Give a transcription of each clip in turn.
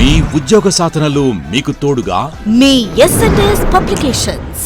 మీ ఉద్యోగ సాధనలో మీకు తోడుగా మీ SNS publications.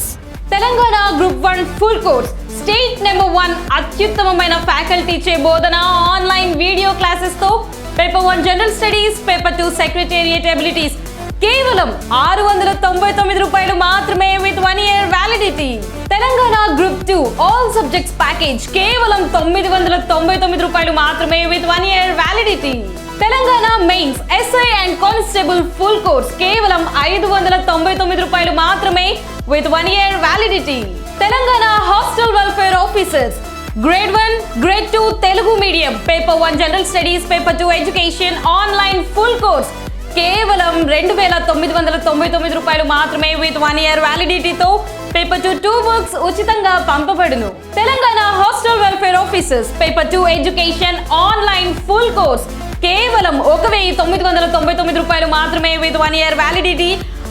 Telangana group 1 full course state number 1 అత్యుత్తమమైన ఫ్యాకల్టీ చే బోధన ఆన్లైన్ వీడియో క్లాసెస్ తో paper 1 general studies, paper 2 secretariat abilities కేవలం 699 రూపాయలు మాత్రమే with 1 year validity. Telangana group 2 all subjects package కేవలం 999 రూపాయలు మాత్రమే with 1 year validity. Telangana mains SI and constable full course కేవలం 599 రూపాయలు మాత్రమే with 1 year validity. Telangana hostel welfare officers grade 1, grade 2 Telugu medium, paper 1 general studies, paper 2 education online full course కేవలం 2999 రూపాయలు మాత్రమే with 1 year వ్యాలిడిటీతో పేపర్ 2 బుక్స్ ఉచితంగా పంపబడును. Telangana hostel welfare officers paper 2 education online full course కేవలం 1999 రూపాయలు మాత్రమే విత్ 1 ఇయర్ వ్యాలిడిటీ.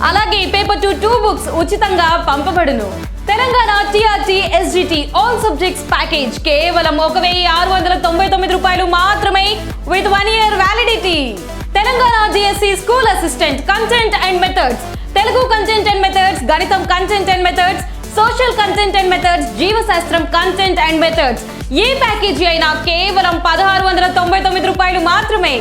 అలాగే పేపర్ 2 బుక్స్ ఉచితంగా పంపబడును. Telangana TRT SGT all subjects package కేవలం 1699 రూపాయలు మాత్రమే with 1 year validity. Telangana DSC school assistant content and methods, Telugu content and methods, గణితం content and methods, social content and methods, జీవశాస్త్రం కంటెంట్ అండ్ మెథడ్స్ ఏ package అయినా కేవలం 1699 రూపాయలు మాత్రమే.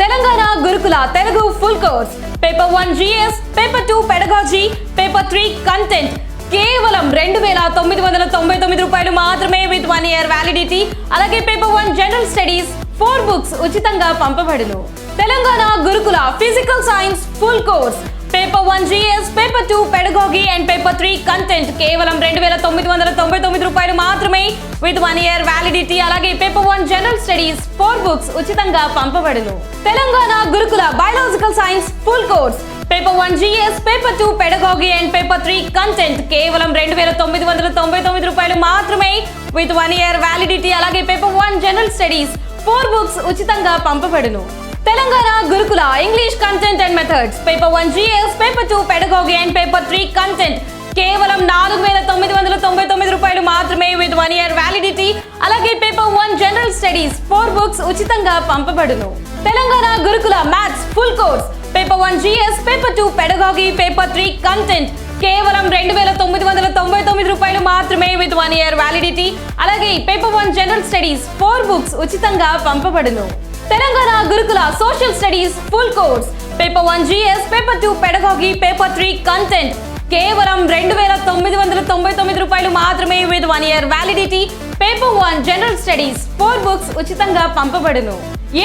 Telangana Gurukula Telugu full course paper 1 GS, paper 2 pedagogy, paper 3 content కేవలం 2999 రూపాయలు మాత్రమే విత్ 1 ఇయర్ వ్యాలిడిటీ. అలాగే పేపర్ 1 జనరల్ స్టడీస్ 4 బుక్స్ ఉచితంగా పంపబడును. Telangana Gurukula physical science full course paper 1 GS, paper 2 pedagogy and paper 3 content కేవలం 2999 రూపాయలు మాత్రమే విత్ 1 ఇయర్ వ్యాలిడిటీ. అలాగే పేపర్ 1 జనరల్ స్టడీస్ 4 బుక్స్ ఉచితంగా పంపబడును. Telangana Gurukula biological science full course paper 1 GS, paper 2 pedagogy and paper 3 content కేవలం 2999 రూపాయలు మాత్రమే విత్ 1 ఇయర్ వ్యాలిడిటీ. అలాగే పేపర్ 1 జనరల్ స్టడీస్ 4 బుక్స్ ఉచితంగా పంపబడును. Telangana Gurukula English content and methods paper 1 GS, paper 2 pedagogy and paper 3 content కేవలం 4999 రూపాయలు మాత్రమే విత్ 1 ఇయర్ వ్యాలిడిటీ. అలాగే పేపర్ 1 జనరల్ స్టడీస్ 4 బుక్స్ ఉచితంగా పంపబడును. Telangana Gurukula maths full course paper 1 GS, paper 2 pedagogy, paper 3 content కేవలం 2999 రూపాయలు మాత్రమే విత్ 1 ఇయర్ వ్యాలిడిటీ. అలాగే పేపర్ 1 జనరల్ స్టడీస్ 4 బుక్స్ ఉచితంగా పంపబడును. Telangana Gurukula social studies full course paper 1 GS, paper 2 pedagogy, paper 3 content కేవలం 2999 రూపాయలు మాత్రమే with 1 year validity. Paper 1 general studies 4 books ఉచితంగా పంపబడును.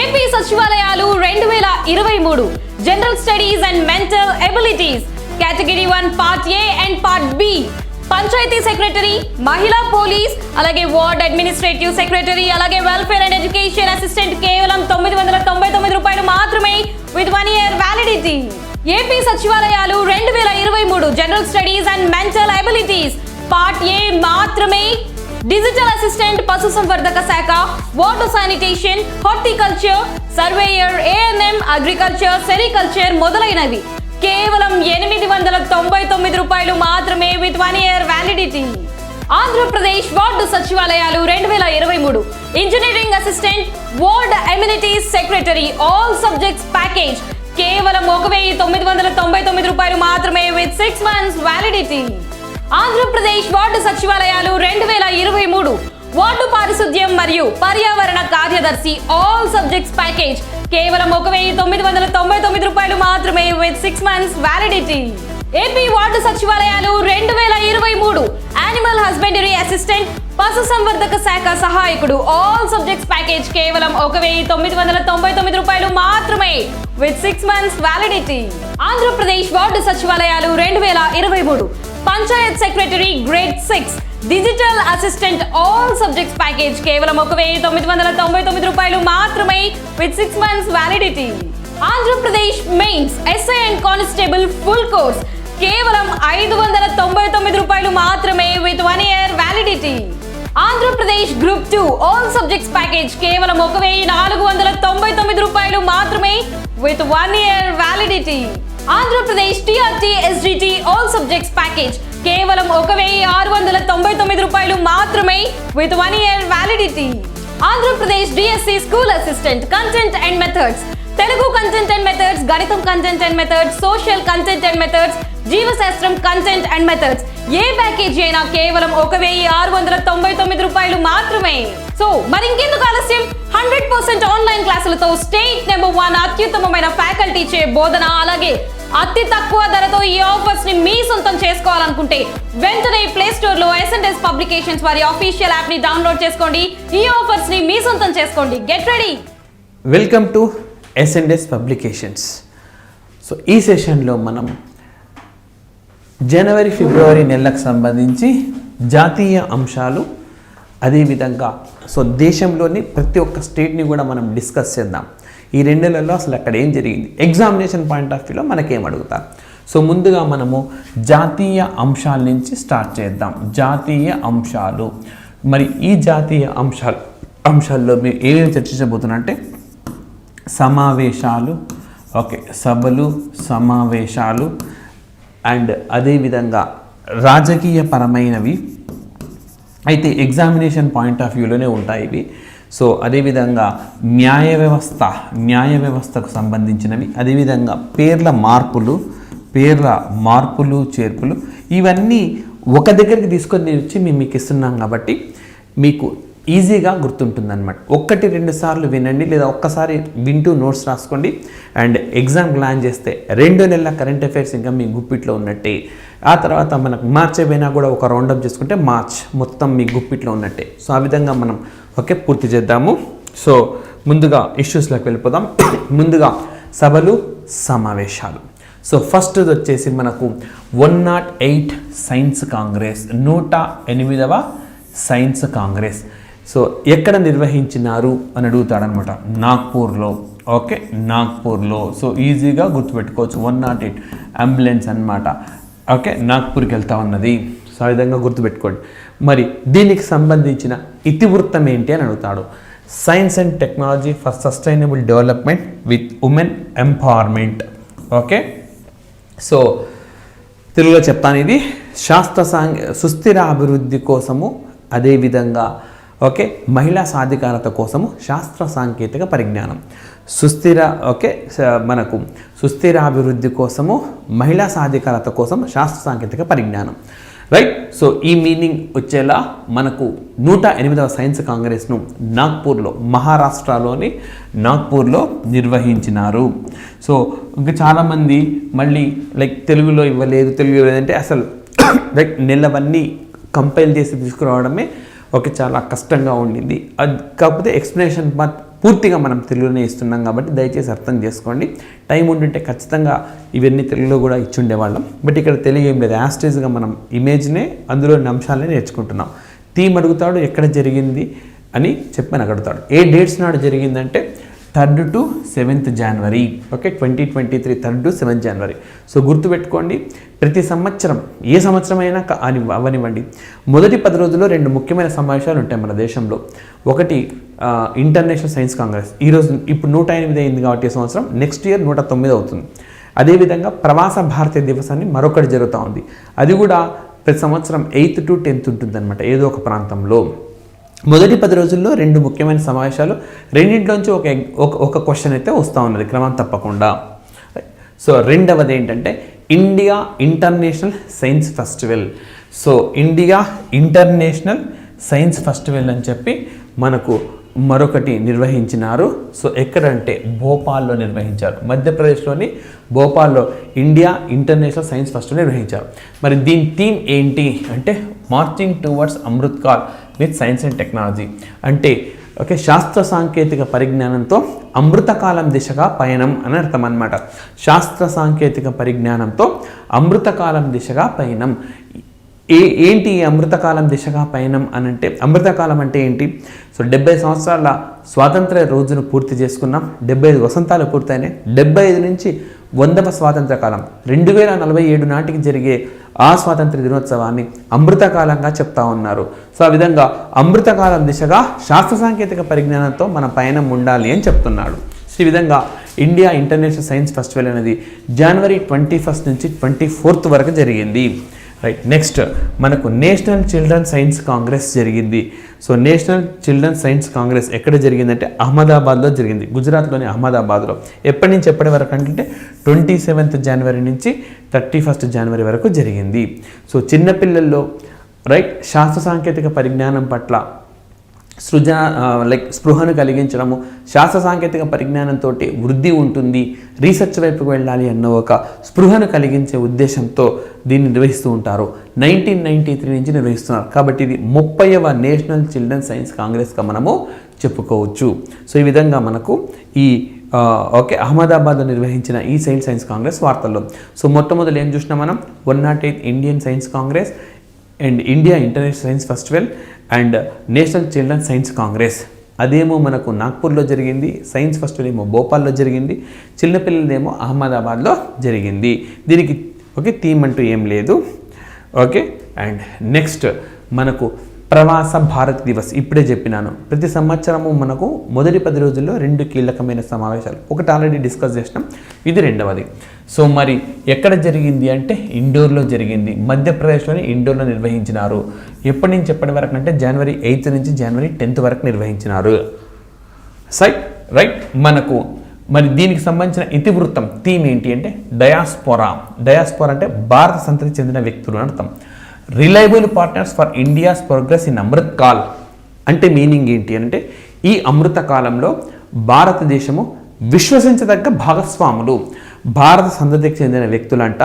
ఏపీ సచివాలయాలు 2023 general studies and mental abilities category 1 part A and part B, panchayat secretary, మహిళా police, అలాగే ward administrative secretary, అలాగే welfare and education assistant కేవలం 999 రూపాయలు మాత్రమే విత్ 1 ఇయర్ వ్యాలిడిటీ. ఏపీ సచివాలయాలు 2023 general studies and mental abilities part A మాత్రమే digital assistant, పశుసంవర్ధక శాఖ, water sanitation, horticulture, surveyor, ANM, agriculture, sericulture మొదలైనవి కేవలం 899 రూపాయలు మాత్రమే with 1 year validity. Andhra Pradesh ward సచివాలయాలు 2023 engineering assistant, ward amenities secretary all subjects package కేవలం 1999 రూపాయలు మాత్రమే with 6 months validity. Andhra Pradesh ward సచివాలయాలు 2023 వార్డు పారిశుద్ధ్యం మరియు పర్యావరణ కార్యదర్శి ఆల్ సబ్జెక్ట్స్ ప్యాకేజ్ కేవలం 1999 రూపాయలు మాత్రమే with 6 months validity. AP ward సచివాలయాలు 2023 యానిమల్ హస్బెండరీ అసిస్టెంట్, పశుసంవర్ధక శాఖ సహాయకుడు ఆల్ సబ్జెక్ట్స్ ప్యాకేజ్ కేవలం 1999 రూపాయలు మాత్రమే with 6 months validity. Andhra Pradesh ward సచివాలయాలు 2023 Panchayat secretary grade 6 digital assistant all subjects package కేవలం 1999 రూపాయలు మాత్రమే with 6 months validity. Andhra Pradesh mains SI and constable full course కేవలం 599 రూపాయలు మాత్రమే with 1 year validity. Andhra Pradesh group 2 all subjects package కేవలం 1499 రూపాయలు మాత్రమే with 1 year validity. Andhra Pradesh TRT SGT all subjects package కేవలం 1699 రూపాయలు మాత్రమే with 1 year validity. Andhra Pradesh DSC school assistant content and methods Telugu content and methods, గణితం content and methods, social content and methods, జీవశాస్త్రం content and methods. ఏ package అయినా కేవలం 1699 రూపాయలు మాత్రమే. సో మరి ఇంకెందుకు ఆలస్యం? 100% ఆన్లైన్ క్లాసులతో స్టేట్ నెంబర్ 1 అత్యుత్తమమైన ఫ్యాకల్టీ చే బోధన, అలాగే అతి తక్కువ ధరతో ఈ ఆఫర్స్ ని మీ సొంతం చేసుకోవాలనుకుంటే వెంటనే ప్లే స్టోర్ లో S&S పబ్లికేషన్స్ వారి ఆఫీషియల్ యాప్ ని డౌన్లోడ్ చేసుకోండి. ఈ ఆఫర్స్ ని మీ సొంతం చేసుకోండి. Get ready. Welcome to S&S publications. So ఈ సెషన్లో మనం జనవరి ఫిబ్రవరి నెలలకు సంబంధించి జాతీయ అంశాలు, అదేవిధంగా సో దేశంలోని ప్రతి ఒక్క స్టేట్ని కూడా మనం డిస్కస్ చేద్దాం. ఈ 2 నెలల్లో అసలు అక్కడ ఏం జరిగింది, ఎగ్జామినేషన్ పాయింట్ ఆఫ్ వ్యూలో మనకేం అడుగుతారు. సో ముందుగా మనము జాతీయ అంశాల నుంచి స్టార్ట్ చేద్దాం. జాతీయ అంశాలు, మరి ఈ జాతీయ అంశాల్లో మీరు ఏమేమి చర్చించబోతున్నా అంటే సమావేశాలు, ఓకే, సభలు, సమావేశాలు, అండ్ అదేవిధంగా రాజకీయపరమైనవి అయితే ఎగ్జామినేషన్ పాయింట్ ఆఫ్ వ్యూలోనే ఉంటాయి ఇవి. సో అదేవిధంగా న్యాయ వ్యవస్థకు సంబంధించినవి, అదేవిధంగా పేర్ల మార్పులు చేర్పులు, ఇవన్నీ ఒక దగ్గరికి తీసుకొని వచ్చి మీకు ఇస్తున్నాం కాబట్టి మీకు ఈజీగా గుర్తుంటుందన్నమాట. 1-2 సార్లు వినండి, లేదా ఒక్కసారి వింటూ నోట్స్ రాసుకోండి. అండ్ ఎగ్జామ్ ప్లాన్ చేస్తే 2 నెలల కరెంట్ అఫైర్స్ ఇంకా మీ గుప్పిట్లో ఉన్నట్టే. ఆ తర్వాత మనకు మార్చ్ అయిపోయినా కూడా ఒక రౌండప్ చేసుకుంటే మార్చ్ మొత్తం మీ గుప్పిట్లో ఉన్నట్టే. సో ఆ విధంగా మనం పూర్తి చేద్దాము. సో ముందుగా ఇష్యూస్లోకి వెళ్ళిపోదాం. ముందుగా సభలు, సమావేశాలు. సో ఫస్ట్ వచ్చేసి మనకు 108 సైన్స్ కాంగ్రెస్, 108వ సైన్స్ కాంగ్రెస్. సో ఎక్కడ నిర్వహించినారు అని అడుగుతాడనమాట. నాగ్పూర్లో, ఓకే, నాగ్పూర్లో. సో ఈజీగా గుర్తుపెట్టుకోవచ్చు, 108 అంబులెన్స్ అనమాట. ఓకే, నాగ్పూర్కి వెళ్తా ఉన్నది. సో ఆ విధంగా గుర్తుపెట్టుకోండి. మరి దీనికి సంబంధించిన ఇతివృత్తం ఏంటి అని అడుగుతాడు. Science and technology for sustainable development with women empowerment. Okay, so తెలుగులో చెప్తాను. ఇది సుస్థిర అభివృద్ధి కోసము, అదేవిధంగా ఓకే మహిళా సాధికారత కోసము శాస్త్ర సాంకేతిక పరిజ్ఞానం. మనకు సుస్థిర అభివృద్ధి కోసము, మహిళా సాధికారత కోసం శాస్త్ర సాంకేతిక పరిజ్ఞానం, రైట్. సో ఈ మీనింగ్ వచ్చేలా మనకు 108వ సైన్స్ కాంగ్రెస్ను నాగ్పూర్లో, మహారాష్ట్రలోని నాగ్పూర్లో నిర్వహించినారు. సో ఇంకా చాలామంది మళ్ళీ తెలుగులో ఇవ్వలేదు, తెలుగు ఇవ్వలేదంటే అసలు నెలవన్నీ కంపైల్ చేసి తీసుకురావడమే చాలా కష్టంగా ఉండింది. అది కాకపోతే ఎక్స్ప్లెనేషన్ పూర్తిగా మనం తెలుగులోనే ఇస్తున్నాం కాబట్టి దయచేసి అర్థం చేసుకోండి. టైం ఉంటుంటే ఖచ్చితంగా ఇవన్నీ తెలుగులో కూడా ఇచ్చుండేవాళ్ళం. బట్ ఇక్కడ తెలుగు ఏం లేదు, యాస్టేజ్గా మనం ఇమేజ్నే, అందులోని అంశాలనే నేర్చుకుంటున్నాం. థీమ్ అడుగుతాడు, ఎక్కడ జరిగింది అని చెప్పని అడుగుతాడు. ఏ డేట్స్ నాడు జరిగిందంటే 3rd to 7th January, okay, 2023 3rd to 7th January. So గుర్తుపెట్టుకోండి, ప్రతి సంవత్సరం ఏ సంవత్సరం అయినా అవనివ్వండి, మొదటి 10 రోజుల్లో 2 ముఖ్యమైన సమావేశాలు ఉంటాయి మన దేశంలో. ఒకటి ఇంటర్నేషనల్ సైన్స్ కాంగ్రెస్, ఇప్పుడు 108 అయింది కాబట్టి ఈ సంవత్సరం, నెక్స్ట్ ఇయర్ 109 అవుతుంది. అదేవిధంగా ప్రవాస భారతీయ దివస్ అని మరొకటి జరుగుతూ ఉంది. అది కూడా ప్రతి సంవత్సరం 8th to 10th ఉంటుందన్నమాట, ఏదో ఒక ప్రాంతంలో. మొదటి 10 రోజుల్లో 2 ముఖ్యమైన సమావేశాలు, రెండింటిలోంచి ఒక క్వశ్చన్ అయితే వస్తూ ఉన్నది క్రమం తప్పకుండా. సో రెండవది ఏంటంటే India international science festival. So India international science festival అని చెప్పి మనకు మరొకటి నిర్వహించినారు. సో ఎక్కడంటే భోపాల్లో నిర్వహించారు, మధ్యప్రదేశ్లోని భోపాల్లో ఇండియా ఇంటర్నేషనల్ సైన్స్ ఫెస్టివల్ నిర్వహించారు. మరి దీని థీమ్ ఏంటి అంటే marching towards Amrit call with science and technology. అంటే ఓకే, శాస్త్ర సాంకేతిక పరిజ్ఞానంతో అమృతకాలం దిశగా పయనం అని అర్థం అన్నమాట. శాస్త్ర సాంకేతిక పరిజ్ఞానంతో అమృతకాలం దిశగా పయనం. ఏంటి అమృతకాలం దిశగా పయనం అని అంటే, అమృతకాలం అంటే ఏంటి? సో 70 సంవత్సరాల స్వాతంత్ర రోజును పూర్తి చేసుకున్నాం, 75 వసంతాలు పూర్తయినాయి. 75 నుంచి 100వ స్వాతంత్ర కాలం 2047 నాటికి జరిగే ఆ స్వాతంత్ర దినోత్సవాన్ని అమృతకాలంగా చెప్తా ఉన్నారు. సో ఆ విధంగా అమృతకాలం దిశగా శాస్త్ర సాంకేతిక పరిజ్ఞానంతో మన పయనం ఉండాలి అని చెప్తున్నాడు. ఈ విధంగా ఇండియా ఇంటర్నేషనల్ సైన్స్ ఫెస్టివల్ అనేది జనవరి 21 నుంచి 24 వరకు జరిగింది. రైట్. నెక్స్ట్ మనకు నేషనల్ చిల్డ్రన్ సైన్స్ కాంగ్రెస్ జరిగింది. So national children science Congress ఎక్కడ జరిగిందంటే అహ్మదాబాద్లో జరిగింది, గుజరాత్లోని అహ్మదాబాద్లో. ఎప్పటి నుంచి ఎప్పటి వరకు అంటే 27th జనవరి నుంచి 31st జనవరి వరకు జరిగింది. సో చిన్నపిల్లల్లో రైట్ శాస్త్ర సాంకేతిక పరిజ్ఞానం పట్ల స్పృహను కలిగించడము, శాస్త్ర సాంకేతిక పరిజ్ఞానంతో వృద్ధి ఉంటుంది, రీసెర్చ్ వైపుకు వెళ్ళాలి అన్న ఒక స్పృహను కలిగించే ఉద్దేశంతో దీన్ని నిర్వహిస్తూ ఉంటారు. 1993 నుంచి నిర్వహిస్తున్నారు. కాబట్టి ఇది 30వ నేషనల్ చిల్డ్రన్ సైన్స్ కాంగ్రెస్గా మనము చెప్పుకోవచ్చు. సో ఈ విధంగా మనకు ఈ అహ్మదాబాద్లో నిర్వహించిన ఈ సైన్స్ కాంగ్రెస్ వార్తల్లో. సో మొట్టమొదటి ఏం చూసినా మనం 108 Indian science Congress and India international science festival and national children science Congress. అదేమో మనకు నాగ్పూర్లో జరిగింది, సైన్స్ ఫెస్టివల్ ఏమో భోపాల్లో జరిగింది, చిన్నపిల్లలదేమో అహ్మదాబాద్లో జరిగింది. దీనికి థీమ్ అంటూ ఏం లేదు. ఓకే. అండ్ నెక్స్ట్ మనకు ప్రవాస భారత్ దివస్. ఇప్పుడే చెప్పినాను, ప్రతి సంవత్సరము మనకు మొదటి 10 రోజుల్లో 2 కీలకమైన సమావేశాలు. ఒకటి ఆల్రెడీ డిస్కస్ చేసినాం, ఇది రెండవది. సో మరి ఎక్కడ జరిగింది అంటే ఇండోర్లో జరిగింది, మధ్యప్రదేశ్లోని ఇండోర్లో నిర్వహించినారు. ఎప్పటి నుంచి ఎప్పటి వరకు అంటే జనవరి 8 నుంచి జనవరి 10 వరకు నిర్వహించినారు. రైట్. మనకు మరి దీనికి సంబంధించిన ఇతివృత్తం థీమ్ ఏంటి అంటే డయాస్పోరా. డయాస్పోరా అంటే భారత సంతతికి చెందిన వ్యక్తులు అని అర్థం. Reliable partners for India's progress in Amrit call అంటే మీనింగ్ ఏంటి అంటే ఈ అమృత కాలంలో భారతదేశము విశ్వసించదగ్గ భాగస్వాములు, భారత సంతతికి చెందిన వ్యక్తులంట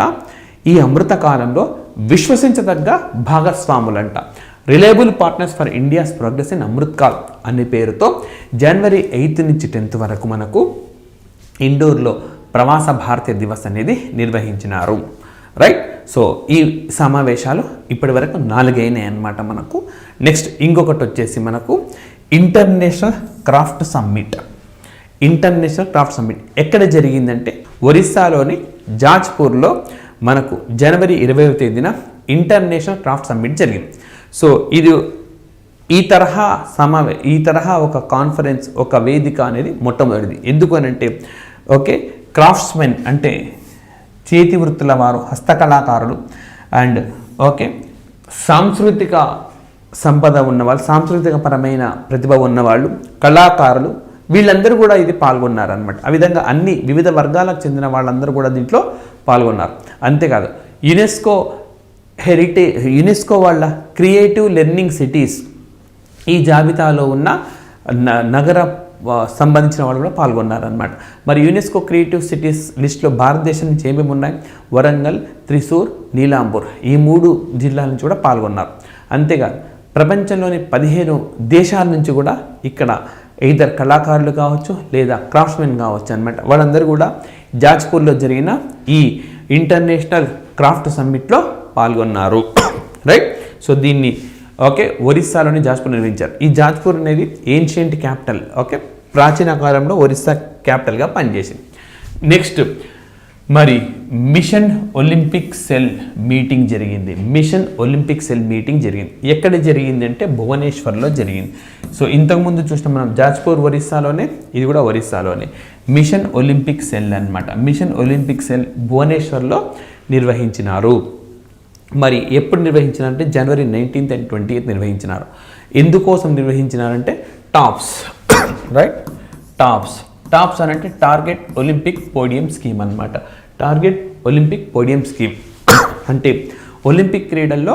ఈ అమృత కాలంలో విశ్వసించదగ్గ భాగస్వాములంట. Reliable partners for India's progress in Amrit Kaal అనే పేరుతో జనవరి 8 నుంచి 10 వరకు మనకు ఇండోర్లో ప్రవాస భారతీయ దివస్ అనేది నిర్వహించినారు. రైట్. సో ఈ సమావేశాలు ఇప్పటి వరకు 4 అయినాయి అన్నమాట మనకు. నెక్స్ట్ ఇంకొకటి వచ్చేసి మనకు international craft summit. International craft summit ఎక్కడ జరిగిందంటే ఒరిస్సాలోని జాజ్పూర్లో మనకు జనవరి 20వ తేదీన ఇంటర్నేషనల్ క్రాఫ్ట్ సమ్మిట్ జరిగింది. సో ఇది ఈ తరహా ఒక కాన్ఫరెన్స్, ఒక వేదిక అనేది మొట్టమొదటిది. ఎందుకు అనంటే క్రాఫ్ట్స్మెన్ అంటే చేతి వృత్తుల వారు, హస్తకళాకారులు అండ్ సాంస్కృతిక సంపద ఉన్నవాళ్ళు, సాంస్కృతిక పరమైన ప్రతిభ ఉన్నవాళ్ళు, కళాకారులు, వీళ్ళందరూ కూడా ఇది పాల్గొన్నారనమాట. ఆ విధంగా అన్ని వివిధ వర్గాలకు చెందిన వాళ్ళందరూ కూడా దీంట్లో పాల్గొన్నారు. అంతేకాదు యునెస్కో వాళ్ళ క్రియేటివ్ లెర్నింగ్ సిటీస్ ఈ జాబితాలో ఉన్న నగర సంబంధించిన వాళ్ళు కూడా పాల్గొన్నారనమాట. మరి యునెస్కో క్రియేటివ్ సిటీస్ లిస్ట్లో భారతదేశం నుంచి ఏమేమి ఉన్నాయి? వరంగల్, త్రిశూర్, నీలాంబూర్ ఈ 3 జిల్లాల నుంచి కూడా పాల్గొన్నారు. అంతేకాదు ప్రపంచంలోని 15 దేశాల నుంచి కూడా ఇక్కడ ఎయిదర్ కళాకారులు కావచ్చు లేదా క్రాఫ్ట్స్మెన్ కావచ్చు అనమాట. వాళ్ళందరూ కూడా జాజ్పూర్లో జరిగిన ఈ ఇంటర్నేషనల్ క్రాఫ్ట్ సమ్మిట్లో పాల్గొన్నారు. రైట్. సో దీన్ని ఒరిస్సాలోని జాజ్పూర్ నిర్వహించారు. ఈ జాజ్పూర్ అనేది ఏన్షియంట్ క్యాపిటల్. ప్రాచీన కాలంలో ఒరిస్సా క్యాపిటల్గా పనిచేసింది. నెక్స్ట్ మరి మిషన్ ఒలింపిక్ సెల్ మీటింగ్ జరిగింది. మిషన్ ఒలింపిక్ సెల్ మీటింగ్ జరిగింది. ఎక్కడ జరిగింది అంటే భువనేశ్వర్లో జరిగింది. సో ఇంతకుముందు చూసిన మనం జాజ్పూర్ ఒరిస్సాలోనే, ఇది కూడా ఒరిస్సాలోనే మిషన్ ఒలింపిక్ సెల్ అన్నమాట. మిషన్ ఒలింపిక్ సెల్ భువనేశ్వర్లో నిర్వహించినారు. మరి ఎప్పుడు నిర్వహించినారంటే జనవరి 19th and 20th నిర్వహించినారు. ఎందుకోసం నిర్వహించినారంటే టాప్స్. రైట్. టాప్స్ అని అంటే టార్గెట్ ఒలింపిక్ పోడియం స్కీమ్ అన్నమాట. టార్గెట్ ఒలింపిక్ పోడియం స్కీమ్ అంటే ఒలింపిక్ క్రీడల్లో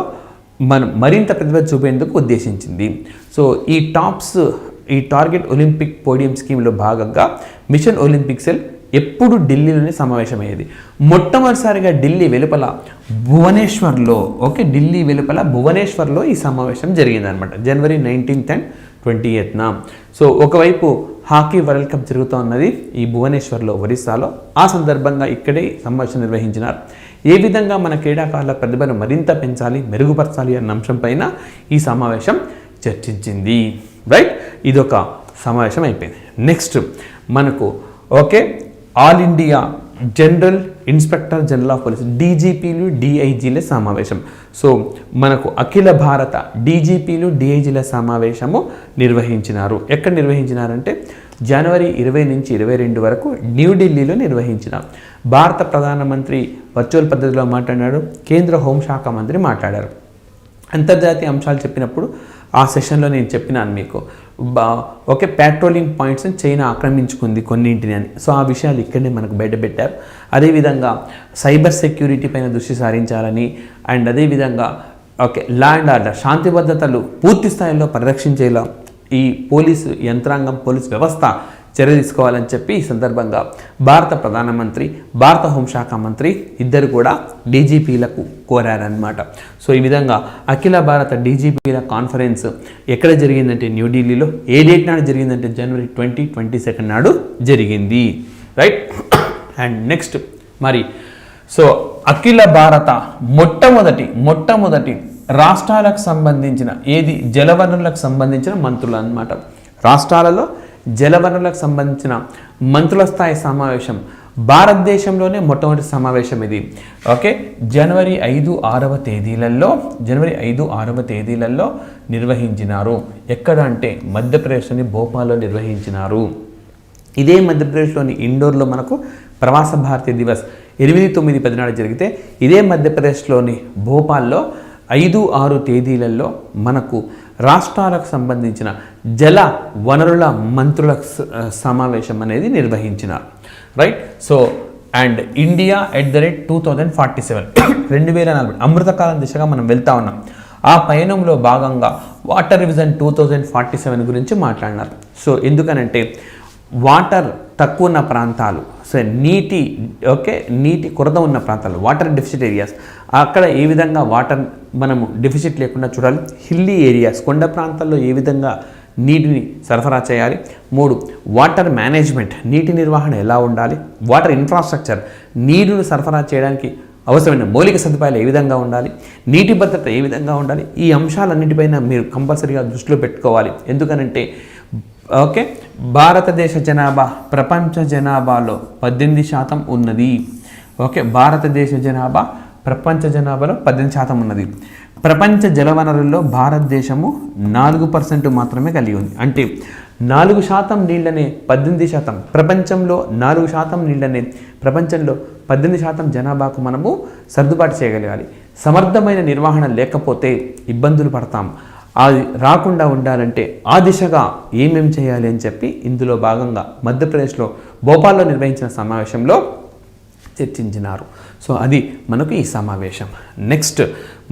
మనం మరింత ప్రతిభ చూపేందుకు ఉద్దేశించింది. సో ఈ టార్గెట్ ఒలింపిక్ పోడియం స్కీమ్లో భాగంగా మిషన్ ఒలింపిక్ సెల్ ఎప్పుడు ఢిల్లీలోనే సమావేశమయ్యేది. మొట్టమొదటిసారిగా ఢిల్లీ వెలుపల భువనేశ్వర్లో ఈ సమావేశం జరిగిందనమాట. జనవరి 19th and 20th. సో ఒకవైపు హాకీ వరల్డ్ కప్ జరుగుతూ ఉన్నది ఈ భువనేశ్వర్లో, ఒరిస్సాలో. ఆ సందర్భంగా ఇక్కడే సమావేశం నిర్వహించినారు. ఏ విధంగా మన క్రీడాకారుల ప్రతిభను మరింత పెంచాలి, మెరుగుపరచాలి అన్న అంశంపైన ఈ సమావేశం చర్చించింది. రైట్. ఇదొక సమావేశం అయిపోయింది. నెక్స్ట్ మనకు all India general inspector general of police డీజీపీలు, డిఐజీల సమావేశం. సో మనకు అఖిల భారత డీజీపీలు, డిఐజీల సమావేశము నిర్వహించినారు. ఎక్కడ నిర్వహించినారంటే జనవరి 20 నుంచి 22 వరకు న్యూఢిల్లీలో నిర్వహించినారు. భారత ప్రధానమంత్రి వర్చువల్ పద్ధతిలో మాట్లాడారు, కేంద్ర హోంశాఖ మంత్రి మాట్లాడారు. అంతర్జాతీయ అంశాలు చెప్పినప్పుడు ఆ సెషన్లో నేను చెప్పినాను మీకు ఓకే పెట్రోలింగ్ పాయింట్స్ని చైనా ఆక్రమించుకుంది కొన్నింటిని అని. సో ఆ విషయాలు ఇక్కడనే మనకు బయటపెట్టారు. అదేవిధంగా సైబర్ సెక్యూరిటీ పైన దృష్టి సారించాలని అండ్ అదేవిధంగా ఓకే లా అండ్ ఆర్డర్ శాంతి భద్రతలు పూర్తి స్థాయిలో పరిరక్షించేలా ఈ పోలీసు యంత్రాంగం పోలీస్ వ్యవస్థ చర్య తీసుకోవాలని చెప్పి ఈ సందర్భంగా భారత ప్రధానమంత్రి భారత హోంశాఖ మంత్రి ఇద్దరు కూడా డీజీపీలకు కోరారనమాట. సో ఈ విధంగా అఖిల భారత డీజీపీల కాన్ఫరెన్స్ ఎక్కడ జరిగిందంటే న్యూఢిల్లీలో. ఏ డేట్ నాడు జరిగిందంటే January 2022 నాడు జరిగింది. రైట్. అండ్ నెక్స్ట్ మరి సో అఖిల భారత మొట్టమొదటి రాష్ట్రాలకు సంబంధించిన జలవనరులకు సంబంధించిన మంత్రులు అన్నమాట. రాష్ట్రాలలో జలవనరులకు సంబంధించిన మంత్రుల స్థాయి సమావేశం భారతదేశంలోనే మొట్టమొదటి సమావేశం ఇది. ఓకే జనవరి 5-6 తేదీలలో నిర్వహించినారు. ఎక్కడ అంటే మధ్యప్రదేశ్లోని భోపాల్లో నిర్వహించినారు. ఇదే మధ్యప్రదేశ్లోని ఇండోర్లో మనకు ప్రవాస భారతీయ దివస్ 8, 9, 10 నాడు జరిగితే ఇదే మధ్యప్రదేశ్లోని భోపాల్లో 5-6 తేదీలలో మనకు రాష్ట్రాలకు సంబంధించిన జల వనరుల మంత్రుల సమావేశం అనేది నిర్వహించినారు. రైట్. సో అండ్ ఇండియా @ 2047 2040 అమృతకాలం దిశగా మనం వెళ్తా ఉన్నాం. ఆ పయనంలో భాగంగా వాటర్ విజన్ 2047 గురించి మాట్లాడినారు. సో ఎందుకనంటే వాటర్ తక్కువ ఉన్న ప్రాంతాలు, సో నీటి కొరత ఉన్న ప్రాంతాలు, వాటర్ డెఫిసిట్ ఏరియాస్, అక్కడ ఏ విధంగా వాటర్ మనము డెఫిసిట్ లేకుండా చూడాలి. హిల్లీ ఏరియాస్ కొండ ప్రాంతాల్లో ఏ విధంగా నీటిని సరఫరా చేయాలి. 3 వాటర్ మేనేజ్మెంట్ నీటి నిర్వహణ ఎలా ఉండాలి. వాటర్ ఇన్ఫ్రాస్ట్రక్చర్ నీరును సరఫరా చేయడానికి అవసరమైన మౌలిక సదుపాయాలు ఏ విధంగా ఉండాలి. నీటి భద్రత ఏ విధంగా ఉండాలి. ఈ అంశాలన్నిటిపైన మీరు కంపల్సరీగా దృష్టిలో పెట్టుకోవాలి. ఎందుకనంటే ఓకే భారతదేశ జనాభా ప్రపంచ జనాభాలో 18% ఉన్నది. ఓకే భారతదేశ జనాభా ప్రపంచ జనాభాలో 18% ఉన్నది. ప్రపంచ జలవనరుల్లో భారతదేశము 4% మాత్రమే కలిగి ఉంది. అంటే 4% నీళ్ళనే 18%, ప్రపంచంలో 4% నీళ్ళనే ప్రపంచంలో 18% జనాభాకు మనము సర్దుబాటు చేయగలగాలి. సమర్థమైన నిర్వహణ లేకపోతే ఇబ్బందులు పడతాం. అది రాకుండా ఉండాలంటే ఆ దిశగా ఏమేం చేయాలి అని చెప్పి ఇందులో భాగంగా మధ్యప్రదేశ్లో భోపాల్లో నిర్వహించిన సమావేశంలో చర్చించినారు. సో అది మనకు ఈ సమావేశం. నెక్స్ట్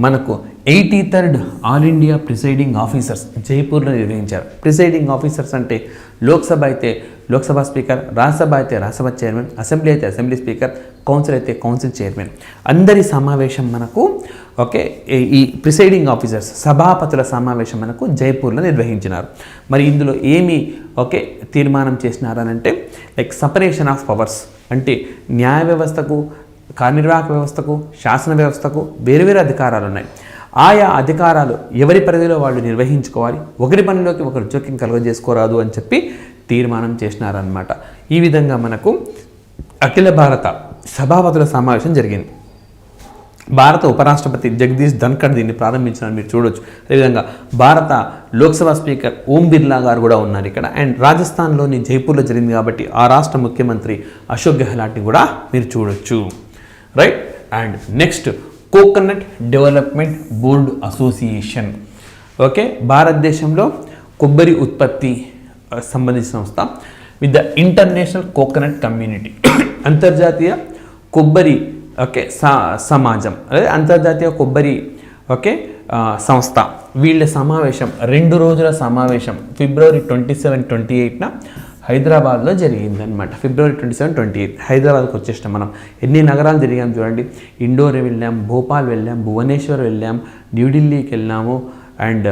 మనకు 83rd all India presiding officers జైపూర్లో నిర్వహించారు. ప్రిసైడింగ్ ఆఫీసర్స్ అంటే లోక్సభ అయితే లోక్సభ స్పీకర్, రాజ్యసభ అయితే రాజ్యసభ చైర్మన్, అసెంబ్లీ అయితే అసెంబ్లీ స్పీకర్, కౌన్సిల్ అయితే కౌన్సిల్ చైర్మన్, అందరి సమావేశం మనకు ఓకే ఈ ప్రిసైడింగ్ ఆఫీసర్స్ సభాపతుల సమావేశం మనకు జైపూర్లో నిర్వహించినారు. మరి ఇందులో ఏమి ఓకే తీర్మానం చేసినారనంటే లైక్ సపరేషన్ ఆఫ్ పవర్స్, అంటే న్యాయ వ్యవస్థకు, కార్యనిర్వాహక వ్యవస్థకు, శాసన వ్యవస్థకు వేరువేరు అధికారాలు ఉన్నాయి. ఆయా అధికారాలు ఎవరి పరిధిలో వాళ్ళు నిర్వహించుకోవాలి, ఒకరి పనిలోకి ఒకరు జోక్యం కలుగజేసుకోరాదు అని చెప్పి తీర్మానం చేసినారనమాట. ఈ విధంగా మనకు అఖిల భారత సభాపతుల సమావేశం జరిగింది. భారత ఉపరాష్ట్రపతి జగదీష్ ధన్కర్ దీన్ని ప్రారంభించిన మీరు చూడొచ్చు. అదేవిధంగా భారత లోక్సభ స్పీకర్ ఓం బిర్లా గారు కూడా ఉన్నారు ఇక్కడ. అండ్ రాజస్థాన్లోని జైపూర్లో జరిగింది కాబట్టి ఆ రాష్ట్ర ముఖ్యమంత్రి అశోక్ గెహ్లాట్ని కూడా మీరు చూడొచ్చు. Right. And next coconut development board association. Okay భారతదేశంలో కొబ్బరి ఉత్పత్తి సంబంధించిన సంస్థ with the international coconut community, అంతర్జాతీయ కొబ్బరి ఓకే సమాజం, అదే అంతర్జాతీయ కొబ్బరి ఓకే సంస్థ, వీళ్ళ సమావేశం 2 రోజుల సమావేశం February 27, 28 హైదరాబాద్లో జరిగిందనమాట. February 27, 28 హైదరాబాద్కి వచ్చేసినాం. మనం ఎన్ని నగరాలు తిరిగాం చూడండి. ఇండోర్ వెళ్ళాం, భోపాల్ వెళ్ళాం, భువనేశ్వర్ వెళ్ళాం, న్యూఢిల్లీకి వెళ్ళాము, అండ్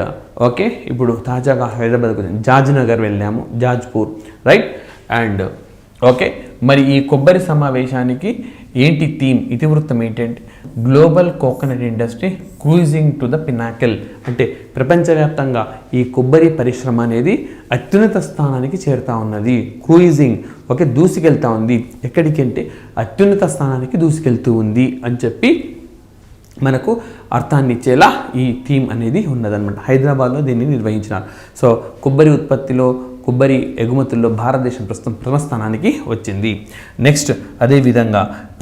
ఓకే ఇప్పుడు తాజాగా హైదరాబాద్కి వచ్చాము, జాజ్నగర్ వెళ్ళాము, జాజ్పూర్. రైట్. అండ్ ఓకే మరి ఈ కొబ్బరి సమావేశానికి ఏంటి థీమ్, ఇతివృత్తం ఏంటంటే global coconut industry cruising to the Pinnacle, అంటే ప్రపంచవ్యాప్తంగా ఈ కొబ్బరి పరిశ్రమ అనేది అత్యున్నత స్థానానికి చేరుతా ఉన్నది. క్రూజింగ్ ఓకే దూసుకెళ్తా ఉంది. ఎక్కడికి అంటే అత్యున్నత స్థానానికి దూసుకెళ్తూ ఉంది అని చెప్పి మనకు అర్థాన్ని ఇచ్చేలా ఈ థీమ్ అనేది ఉన్నదన్నమాట. హైదరాబాద్లో దీన్ని నిర్వహించినారు. సో కొబ్బరి ఉత్పత్తిలో కొబ్బరి ఎగుమతుల్లో భారతదేశం ప్రస్తుతం ప్రథమ స్థానానికి వచ్చింది. నెక్స్ట్ అదేవిధంగా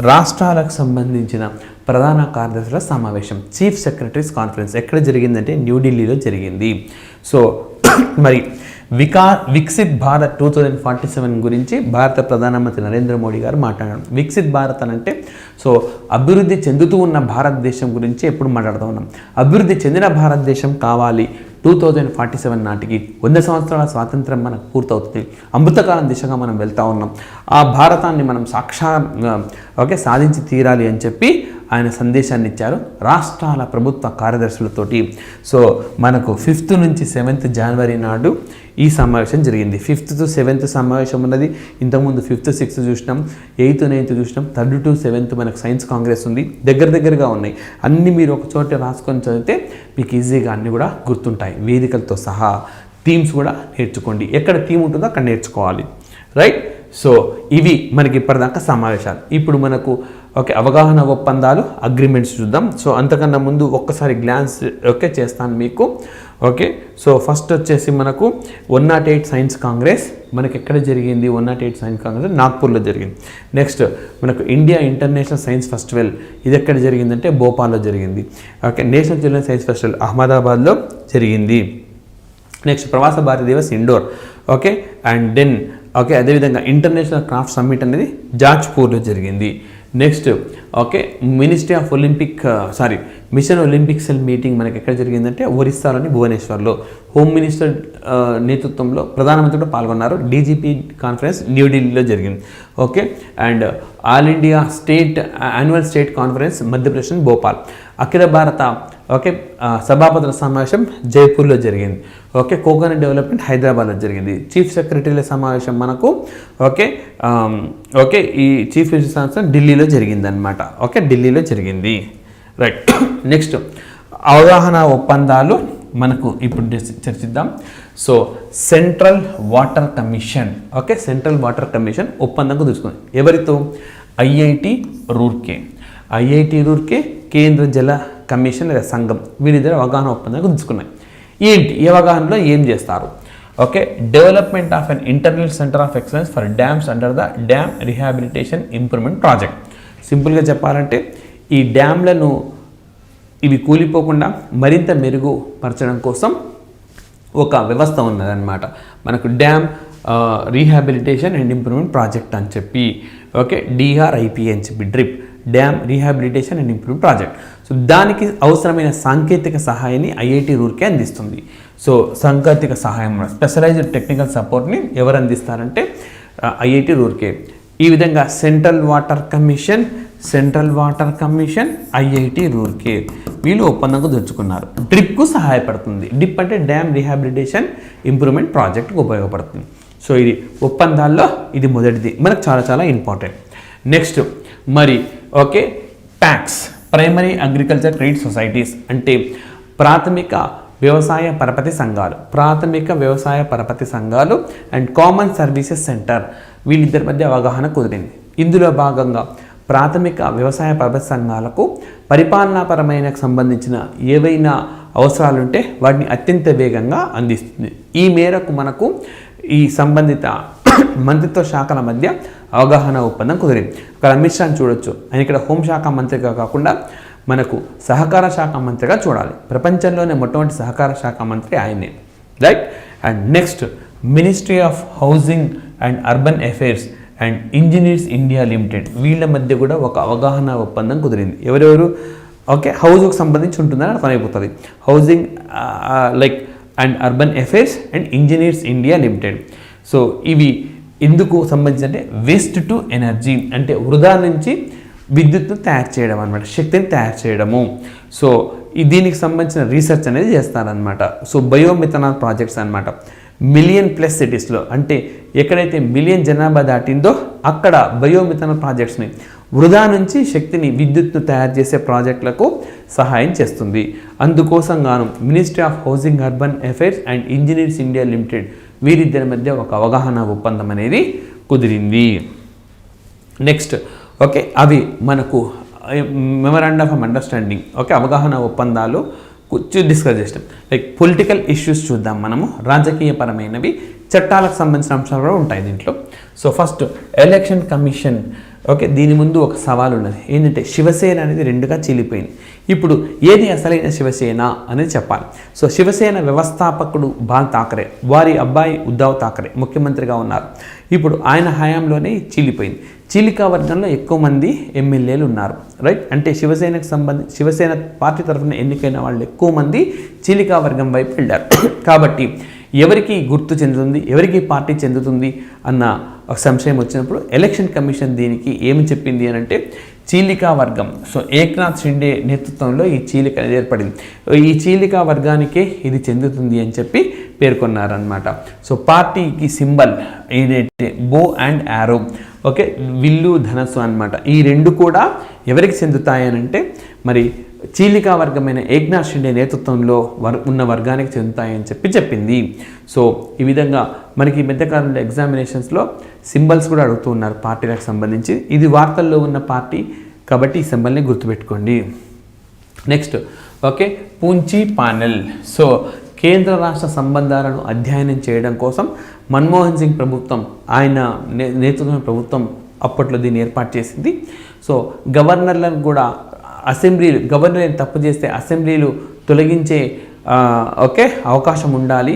రాష్ట్రాలకు సంబంధించిన ప్రధాన కార్యదర్శుల సమావేశం, చీఫ్ సెక్రటరీస్ కాన్ఫరెన్స్ ఎక్కడ జరిగిందంటే న్యూఢిల్లీలో జరిగింది. సో మరి వికసిత్ భారత్ 2047 గురించి భారత ప్రధానమంత్రి నరేంద్ర మోడీ గారు మాట్లాడారు. వికసిత్ భారత్ అని అంటే సో అభివృద్ధి చెందుతూ ఉన్న భారతదేశం గురించి ఎప్పుడు మాట్లాడుతూ ఉన్నాం. అభివృద్ధి చెందిన భారతదేశం కావాలి 2047 నాటికి 100 సంవత్సరాల స్వాతంత్రం మనకు పూర్తవుతుంది. అమృతకాలం దిశగా మనం వెళ్తూ ఉన్నాం. ఆ భారతాన్ని మనం సాధించి తీరాలి అని చెప్పి ఆయన సందేశాన్ని ఇచ్చారు రాష్ట్రాల ప్రభుత్వ కార్యదర్శులతోటి. సో మనకు 5th నుంచి 7th జనవరి నాడు ఈ సమావేశం జరిగింది. 5th to 7th సమావేశం ఉన్నది. ఇంతకుముందు 5th 6th చూసినాం, 8th 9th చూసినాం, 3rd to 7th మనకు సైన్స్ కాంగ్రెస్ ఉంది. దగ్గరగా ఉన్నాయి. అన్నీ మీరు ఒక చోట రాసుకొని చదివితే మీకు ఈజీగా అన్నీ కూడా గుర్తుంటాయి. వేదికలతో సహా థీమ్స్ కూడా నేర్చుకోండి. ఎక్కడ థీమ్ ఉంటుందో అక్కడ నేర్చుకోవాలి. రైట్. సో ఇవి మనకి ఇప్పటిదాకా సమావేశాలు. ఇప్పుడు మనకు అవగాహన ఒప్పందాలు అగ్రిమెంట్స్ చూద్దాం. సో అంతకన్నా ముందు ఒక్కసారి గ్లాన్స్ చేస్తాను మీకు. సో ఫస్ట్ వచ్చేసి మనకు 108 సైన్స్ కాంగ్రెస్ మనకి ఎక్కడ జరిగింది? 108 సైన్స్ కాంగ్రెస్ నాగ్పూర్లో జరిగింది. నెక్స్ట్ మనకు ఇండియా ఇంటర్నేషనల్ సైన్స్ ఫెస్టివల్ ఇది ఎక్కడ జరిగిందంటే భోపాల్లో జరిగింది. నేషనల్ చిల్డ్రన్ సైన్స్ ఫెస్టివల్ అహ్మదాబాద్లో జరిగింది. Next Pravasi Bharatiya Divas Indore. And then అదేవిధంగా ఇంటర్నేషనల్ క్రాఫ్ట్ సమ్మిట్ అనేది జాజ్పూర్లో జరిగింది. Next ministry of mission Olympic cell meeting మనకి ఎక్కడ జరిగిందంటే ఒరిస్సాలోని భువనేశ్వర్లో. హోమ్ మినిస్టర్ నేతృత్వంలో ప్రధానమంత్రి కూడా పాల్గొన్నారు. డీజీపీ కాన్ఫరెన్స్ న్యూఢిల్లీలో జరిగింది. And all India annual state conference Madhya Pradesh Bhopal. అఖిల భారత సభాపతుల సమావేశం జైపూర్లో జరిగింది. కోకోనట్ డెవలప్మెంట్ హైదరాబాద్లో జరిగింది. చీఫ్ సెక్రటరీల సమావేశం మనకు ఈ చీఫ్ మినిస్టర్ సమావేశం ఢిల్లీలో జరిగింది అనమాట. ఢిల్లీలో జరిగింది. రైట్. నెక్స్ట్ అవగాహన ఒప్పందాలు మనకు ఇప్పుడు చర్చిద్దాం. So central water commission central water commission ఒప్పందంకు తీసుకుంది. ఎవరితో? ఐఐటి రూర్కే కేంద్ర జల కమిషన్ లేదా సంఘం వీరిద్దరు అవగాహన ఒప్పందంకు తీసుకున్నాయి. ఏంటి ఈ అవగాహనలో ఏం చేస్తారు? Development of an internal centre of excellence for dams under the dam rehabilitation improvement project. సింపుల్గా చెప్పాలంటే ఈ డ్యామ్లను ఇవి కూలిపోకుండా మరింత మెరుగుపరచడం కోసం ఒక వ్యవస్థ ఉన్నదన్నమాట. మనకు dam rehabilitation and improvement project అని చెప్పి డిఆర్ఐపి అని చెప్పి drip dam rehabilitation and improvement project. So దానికి అవసరమైన సాంకేతిక సహాయాన్ని ఐఐటి రూర్కే అందిస్తుంది. సో సాంకేతిక సహాయం స్పెషలైజ్డ్ టెక్నికల్ సపోర్ట్ని ఎవరు అందిస్తారంటే ఐఐటి రూర్కే. ఈ విధంగా central water commission IIT Roorkee వీళ్ళు ఒప్పందంకు తెచ్చుకున్నారు. డ్రిప్కు సహాయపడుతుంది. డ్రిప్ అంటే డ్యామ్ రీహాబిలిటేషన్ ఇంప్రూవ్మెంట్ ప్రాజెక్ట్కు ఉపయోగపడుతుంది. సో ఇది ఒప్పందాల్లో ఇది మొదటిది, మనకు చాలా ఇంపార్టెంట్. నెక్స్ట్ మరి packs primary agriculture credit societies అంటే ప్రాథమిక వ్యవసాయ పరపతి సంఘాలు అండ్ కామన్ సర్వీసెస్ సెంటర్ వీళ్ళిద్దరి మధ్య అవగాహన కుదిరింది. ఇందులో భాగంగా ప్రాథమిక వ్యవసాయ పరపతి సంఘాలకు పరిపాలనాపరమైన సంబంధించిన ఏవైనా అవసరాలుంటే వాటిని అత్యంత వేగంగా అందిస్తుంది. ఈ మేరకు మనకు ఈ సంబంధిత మంత్రిత్వ శాఖల మధ్య అవగాహన ఒప్పందం కుదిరింది. అక్కడ అమిత్ షాని చూడొచ్చు. ఆయన ఇక్కడ హోంశాఖ మంత్రిగా కాకుండా మనకు సహకార శాఖ మంత్రిగా చూడాలి. ప్రపంచంలోనే మొట్టమొదటి సహకార శాఖ మంత్రి ఆయనే. Right. And next ministry of housing and urban affairs and engineers India limited వీళ్ళ మధ్య కూడా ఒక అవగాహన ఒప్పందం కుదిరింది. ఎవరెవరు హౌస్కు సంబంధించి ఉంటుందని అర్థమైపోతుంది. Housing and urban affairs and engineers India limited. So ఇవి ఎందుకు సంబంధించి అంటే వేస్ట్ టు ఎనర్జీ అంటే వృధా నుంచి విద్యుత్ను తయారు చేయడం అనమాట, శక్తిని తయారు చేయడము. సో దీనికి సంబంధించిన రీసెర్చ్ అనేది చేస్తారనమాట. సో బయోమిథనాల్ ప్రాజెక్ట్స్ అనమాట. 1,000,000+ సిటీస్లో అంటే ఎక్కడైతే 1,000,000 జనాభా దాటిందో అక్కడ బయోమిథనాల్ ప్రాజెక్ట్స్ని వృధా నుంచి శక్తిని విద్యుత్ను తయారు చేసే ప్రాజెక్టులకు సహాయం చేస్తుంది. అందుకోసం గాను ministry of housing urban affairs and engineers India limited వీరిద్దరి మధ్య ఒక అవగాహన ఒప్పందం అనేది కుదిరింది. నెక్స్ట్ అవి మనకు మెమరాండం ఆఫ్ అండర్స్టాండింగ్ అవగాహన ఒప్పందాలు డిస్కస్ చేస్తాం. పొలిటికల్ ఇష్యూస్ చూద్దాం మనము. రాజకీయపరమైనవి చట్టాలకు సంబంధించిన అంశాలు కూడా ఉంటాయి దీంట్లో. So first election commission. Okay, దీని ముందు ఒక సవాల్ ఉన్నది. ఏంటంటే శివసేన అనేది రెండుగా చీలిపోయింది. ఇప్పుడు ఏది అసలైన శివసేన అనేది చెప్పాలి. సో శివసేన వ్యవస్థాపకుడు బాల్ ఠాకరే, వారి అబ్బాయి ఉద్ధవ్ ఠాకరే ముఖ్యమంత్రిగా ఉన్నారు. ఇప్పుడు ఆయన హయాంలోనే చీలిపోయింది. చీలికా వర్గంలో ఎక్కువ మంది ఎమ్మెల్యేలు ఉన్నారు, రైట్. అంటే శివసేన పార్టీ తరఫున ఎన్నికైన వాళ్ళు ఎక్కువ మంది చీలికా వర్గం వైపు వెళ్ళారు. కాబట్టి ఎవరికి గుర్తు చెందుతుంది, ఎవరికి పార్టీ చెందుతుంది అన్న ఒక సంశయం వచ్చినప్పుడు ఎలక్షన్ కమిషన్ దీనికి ఏమి చెప్పింది అని అంటే చీలికా వర్గం. సో ఏక్నాథ్ షిండే నేతృత్వంలో ఈ చీలిక అనేది ఏర్పడింది. ఈ చీలికా వర్గానికే ఇది చెందుతుంది అని చెప్పి పేర్కొన్నారనమాట. సో పార్టీకి సింబల్ ఏదైతే బో అండ్ యారో, ఓకే, విల్లు ధనస్సు అనమాట. ఈ రెండు కూడా ఎవరికి చెందుతాయనంటే మరి చీలికా వర్గమైన ఏక్నాథ్ షిండే నేతృత్వంలో ఉన్న వర్గానికి చెందుతాయని చెప్పింది. సో ఈ విధంగా మనకి ఈ మధ్యకాలంలో ఎగ్జామినేషన్స్లో సింబల్స్ కూడా అడుగుతూ ఉన్నారు పార్టీలకు సంబంధించి. ఇది వార్తల్లో ఉన్న పార్టీ కాబట్టి ఈ సింబల్ని గుర్తుపెట్టుకోండి. Next okay, Punchhi panel. So కేంద్ర రాష్ట్ర సంబంధాలను అధ్యయనం చేయడం కోసం మన్మోహన్ సింగ్ ప్రభుత్వం, ఆయన నేతృత్వంలో ప్రభుత్వం అప్పట్లో దీన్ని ఏర్పాటు చేసింది. సో గవర్నర్లను కూడా గవర్నర్ తప్పు చేస్తే అసెంబ్లీలు తొలగించే ఓకే అవకాశం ఉండాలి.